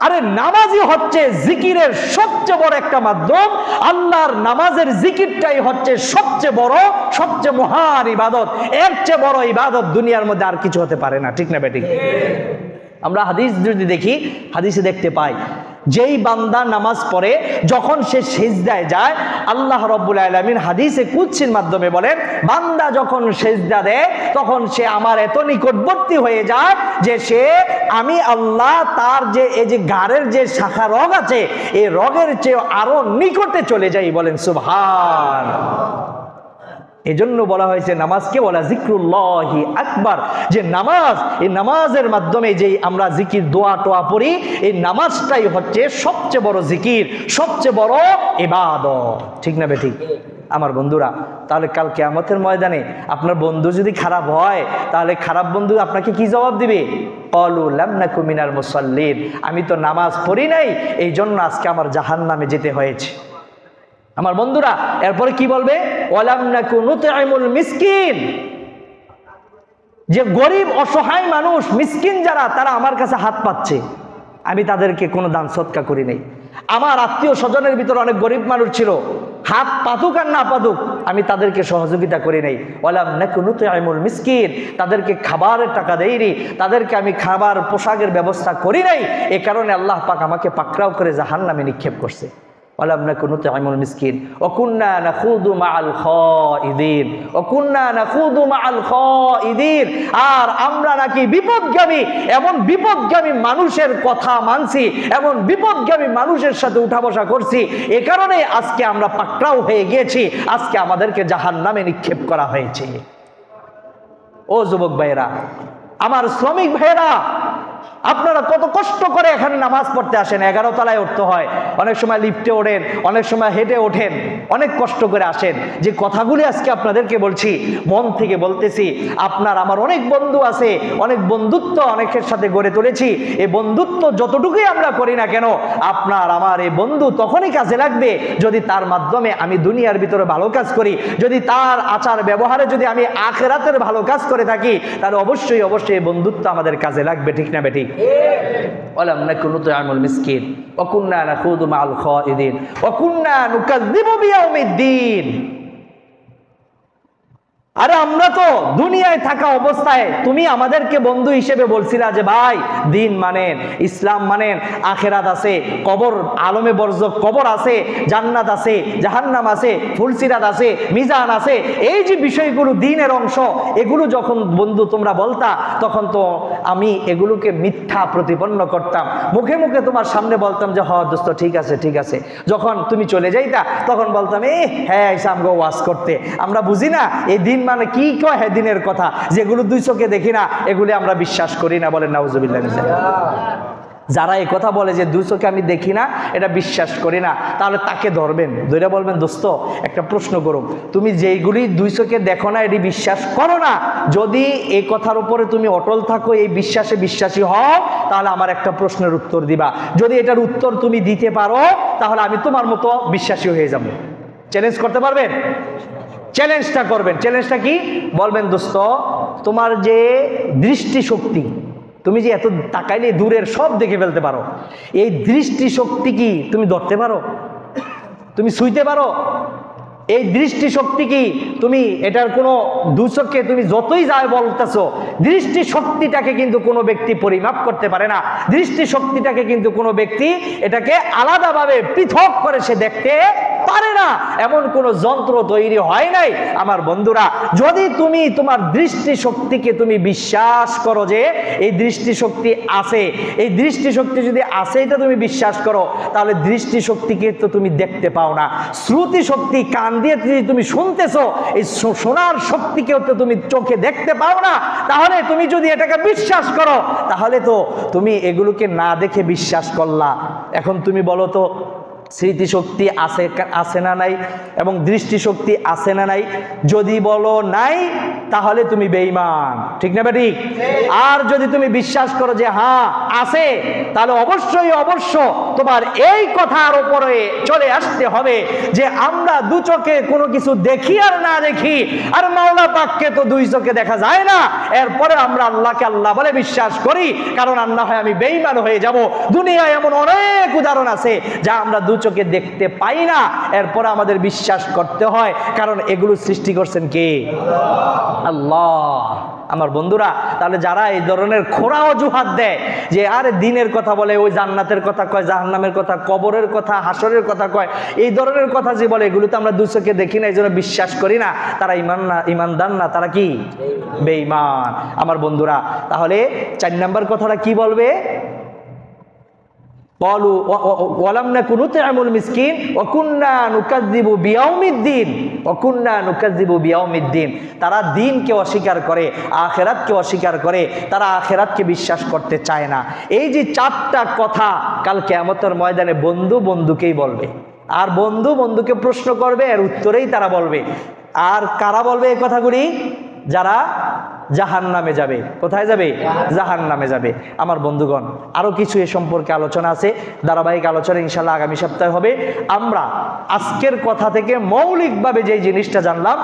আরে নামাজই হচ্ছে জিকিরের সবচেয়ে বড় একটা মাধ্যম। আল্লাহর নামাজের জিকিরটাই হচ্ছে সবচেয়ে বড়, সবচেয়ে মহান ইবাদত। এর চেয়ে বড় ইবাদত দুনিয়ার মধ্যে আর কিছু হতে পারে না, ঠিক না বেঠিক? আমরা হাদিস যদি দেখি, হাদিসে দেখতে পাই যেই বান্দা নামাজ পড়ে যখন সে সিজদায় যায়, আল্লাহ রাব্বুল আলামিন হাদিসে কুদসির মাধ্যমে বলেন, বান্দা যখন সিজদা দেয় তখন সে আমার এত নিকটবর্তী হয়ে যায় যে সে, আমি আল্লাহ তার যে এই যে গাড়ের যে শাখা রগ আছে এই রগের চেয়ে আরো নিকটে চলে যাই। বলেন সুবহান। এজন্য বলা হয়েছে নামাজকে বলা যিকরুল্লাহি আকবার, যে নামাজ, এই নামাজের মাধ্যমে যে আমরা জিকির দোয়া টোয়া পড়ি, এই নামাজটাই হচ্ছে সবচেয়ে বড় জিকির, সবচেয়ে বড় ইবাদত, ঠিক না বেঠিক? আমার বন্ধুরা, তাহলে কাল কিয়ামতের ময়দানে আপনার বন্ধু যদি খারাপ হয়, তাহলে খারাপ বন্ধু আপনাকে কি জবাব দিবে? ক্বালু লাম নাকু মিনাল মুসাল্লিন, আমি তো নামাজ পড়ি নাই, এই জন্য আজকে আমার জাহান্নামে যেতে হয়েছে। আমার বন্ধুরা এরপরে কি বলবে? ওয়ালাম নাকু নুতঈমুল মিসকিন, যে গরিব অসহায় মানুষ, মিসকিন যারা, তারা আমার কাছে হাত পাচ্ছে, আমি তাদেরকে কোনো দান সৎকা করি নাই। আমার আত্মীয় স্বজনের ভিতরে অনেক গরিব মানুষ ছিল, হাত পাতুক আর না পাতুক, আমি তাদেরকে সহযোগিতা করি নাই। ওয়ালাম নাকু নুতঈমুল মিসকিন, তাদেরকে খাবারের টাকা দেইনি, তাদেরকে আমি খাবার পোশাকের ব্যবস্থা করি নাই। এ কারণে আল্লাহ পাক আমাকে পাকড়াও করে জাহান্নামে নিক্ষেপ করছে। ওয়ালাম নাকু নুতঈমুল মিসকিন ওয়া কুন্না নাখুদু মাআল খাইদিন, ওয়া কুন্না নাখুদু মাআল খাইদিন, আর আমরা নাকি বিপদগামী, এমন বিপদগামী মানুষের কথা মানছি, এমন বিপদগামী মানুষের সাথে উঠা বসা করছি, এ কারণে আজকে আমরা পাকড়াও হয়ে গিয়েছি, আজকে আমাদেরকে জাহান্নামে নিক্ষেপ করা হয়েছে। ও যুবক ভাইয়েরা, আমার শ্রমিক ভাইয়েরা, আপনারা কত কষ্ট করে এখানে নামাজ পড়তে আসেন, 11 তলায় উঠতে হয়, অনেক সময় লিফটে ওঠেন, অনেক সময় হেঁটে ওঠেন, অনেক কষ্ট করে আসেন। যে কথাগুলি আজকে আপনাদেরকে বলছি, মন থেকে বলতেছি। আপনার আমার অনেক বন্ধু আছে, অনেক বন্ধুত্ব অনেকের সাথে গড়ে তুলেছি। এই বন্ধুত্ব যতটুকুই আমরা করি না কেন, আপনার আমার এই বন্ধু তখনই কাজে লাগবে যদি তার মাধ্যমে আমি দুনিয়ার ভিতরে ভালো কাজ করি, যদি তার আচার ব্যবহারে যদি আমি আখিরাতের ভালো কাজ করে থাকি, তাহলে অবশ্যই অবশ্যই এই বন্ধুত্ব আমাদের কাজে লাগবে, ঠিক না বেঠিক? ওয়ালাম নাকু নুতঈমুল মিসকিন ওয়া কুন্না নাখুদু মাআল খাইদিন ওয়া কুন্না নুকাযযিবু বিয়াউমিদ্দিন। আরে আমরা তো দুনিয়ায় থাকা অবস্থায় তুমি আমাদেরকে বন্ধু হিসেবে বলছিলা যে ভাই দিন মানেন, ইসলাম মানেন, আখেরাত আছে, কবর, আলমে বরজখ কবর আছে, জান্নাত আছে, জাহান্নাম আছে, ফুলসিরাত আছে, মিজান আছে, এই যে বিষয়গুলো দিনের অংশ, এগুলো যখন বন্ধু তোমরা বলতা, তখন তো আমি এগুলোকে মিথ্যা প্রতিপন্ন করতাম, মুখে মুখে তোমার সামনে বলতাম যে হ্যাঁ দোস্ত ঠিক আছে ঠিক আছে। যখন তুমি চলে যাইতা তখন বলতাম হ্যাঁ এসে আমগো ওয়াজ করতে, আমরা বুঝি না এই দিন মানে কি কয়, হ্যাঁ দিনের কথা, যেগুলো দুই চোখে দেখি না এগুলি আমরা বিশ্বাস করি না। বলেন নাউজুবিল্লাহ। যারা এই কথা বলে যে দুই চোখে আমি দেখি না, এটা বিশ্বাস করি না, তাহলে তাকে ধরবেন, ধরে বলবেন দোস্ত একটা প্রশ্ন করুন, তুমি যেইগুলি দুই চোখে দেখো না এটি বিশ্বাস করো না, যদি এই কথার উপরে তুমি অটল থাকো, এই বিশ্বাসে বিশ্বাসী হও, তাহলে আমার একটা প্রশ্নের উত্তর দিবা। যদি এটার উত্তর তুমি দিতে পারো তাহলে আমি তোমার মতো বিশ্বাসী হয়ে যাব। চ্যালেঞ্জ করতে পারবেন? চ্যালেঞ্জটা করবেন। চ্যালেঞ্জটা কি? বলবেন দোস্ত তোমার যে দৃষ্টিশক্তি, তুমি যে এত তাকাইলে দূরের সব দেখে ফেলতে পারো, এই দৃষ্টিশক্তি কি তুমি ধরতে পারো? তুমি ছুঁইতে পারো? এই দৃষ্টিশক্তি কি তুমি এটার কোনো দুচোখে তুমি যতই যায় বলতেছো, দৃষ্টিশক্তিটাকে কিন্তু কোনো ব্যক্তি পরিমাপ করতে পারে না। দৃষ্টিশক্তিটাকে কিন্তু কোনো ব্যক্তি এটাকে আলাদাভাবে পৃথক করে সে দেখতে পারে না, এমন কোনো যন্ত্র তৈরি হয় নাই। আমার বন্ধুরা, যদি তুমি তোমার দৃষ্টিশক্তিকে তুমি বিশ্বাস করো যে এই দৃষ্টিশক্তি আছে, এই দৃষ্টিশক্তি যদি আছে এটা তুমি বিশ্বাস করো, তাহলে দৃষ্টিশক্তিকে তো তুমি দেখতে পাও না। শ্রুতি শক্তি, কান দিয়ে তুমি শুনতেছো, এই শোনার শক্তিকেও তো তুমি চোখে দেখতে পাও না। তাহলে তুমি যদি এটাকে বিশ্বাস করো, তাহলে তো তুমি এগুলোকে না দেখে বিশ্বাস করলা। এখন তুমি বলো তো স্মৃতিশক্তি আছে না নাই, এবং দৃষ্টিশক্তি আছে না নাই? যদি বলো নাই, তাহলে তুমি বেঈমান, ঠিক না ঠিক? আর যদি তুমি বিশ্বাস করো যে হ্যাঁ আছে, তাহলে অবশ্যই তোমার এই কথার উপরে চলে আসতে হবে যে আমরা দু চোখে কোনো কিছু দেখি আর না দেখি, আর মাওলা পাককে তো দুই চোখে দেখা যায় না, এরপরে আমরা আল্লাহকে আল্লাহ বলে বিশ্বাস করি, কারণ আল্লাহ হয় আমি বেঈমান হয়ে যাব। দুনিয়ায় এমন অনেক উদাহরণ আছে যা আমরা দু চোখে দেখতে পাই না, এরপরে আমাদের বিশ্বাস করতে হয়, কারণ এগুলো সৃষ্টি করছেন কে? আল্লাহ। আমার বন্ধুরা, তাহলে যারা এই ধরনের খোঁড়া অজুহাত দেয় যে আরে দিনের কথা বলে, ওই জান্নাতের কথা কয়, জাহান্নামের কথা, কবরের কথা, হাসরের কথা কয়, এই ধরনের কথা যে বলে, এগুলো তো আমরা দু চোখে দেখি না, এই জন্য বিশ্বাস করি না, তারা ইমানদার না, তারা কি? বেঈমান। আমার বন্ধুরা, তাহলে 4 নম্বর কথাটা কি বলবে? তারা দিনকে অস্বীকার করে, আখিরাতকে অস্বীকার করে, তারা আখিরাতকে বিশ্বাস করতে চায় না। এই যে 4টা কথা কাল কিয়ামতের ময়দানে বন্ধু বন্ধুকেই বলবে, আর বন্ধু বন্ধুকে প্রশ্ন করবে, এর উত্তরেই তারা বলবে। আর কারা বলবে এই কথাগুলি? যারা জাহান্নামে যাবে। কোথায় যাবে? জাহান্নামে যাবে। আমার বন্ধুগণ, আরো কিছু এ সম্পর্কে আলোচনা আছে, ধারাবাহিক আলোচনা ইনশাআল্লাহ আগামী সপ্তাহে হবে। আমরা আজকের কথা থেকে মৌলিকভাবে যে জিনিসটা জানলাম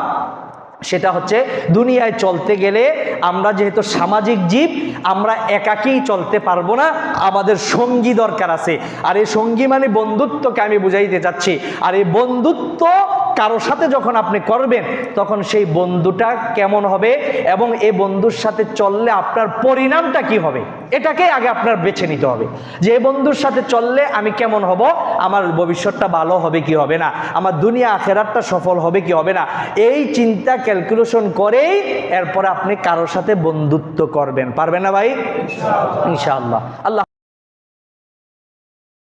সেটা হচ্ছে, দুনিয়ায় চলতে গেলে আমরা যেহেতু সামাজিক জীব, আমরা একাকী চলতে পারবো না, আমাদের সঙ্গী দরকার আছে। আর এই সঙ্গী মানে বন্ধুত্বকে আমি বুঝাইতে চাচ্ছি। আর এই বন্ধুত্ব কারো সাথে যখন আপনি করবেন, তখন সেই বন্ধুটা কেমন হবে এবং এই বন্ধুর সাথে চললে আপনার পরিণামটা কি হবে, এটাকে আগে আপনার বেছে নিতে হবে। যে এই বন্ধুর সাথে চললে আমি কেমন হব, আমার ভবিষ্যৎটা ভালো হবে কি হবে না, আমার দুনিয়া আখিরাতটা সফল হবে কি হবে না, এই চিন্তা ক্যালকুলেশন করেই এরপরে আপনি কারোর সাথে বন্ধুত্ব করবেন। পারবেন না ভাই? ইনশাআল্লাহ। আল্লাহ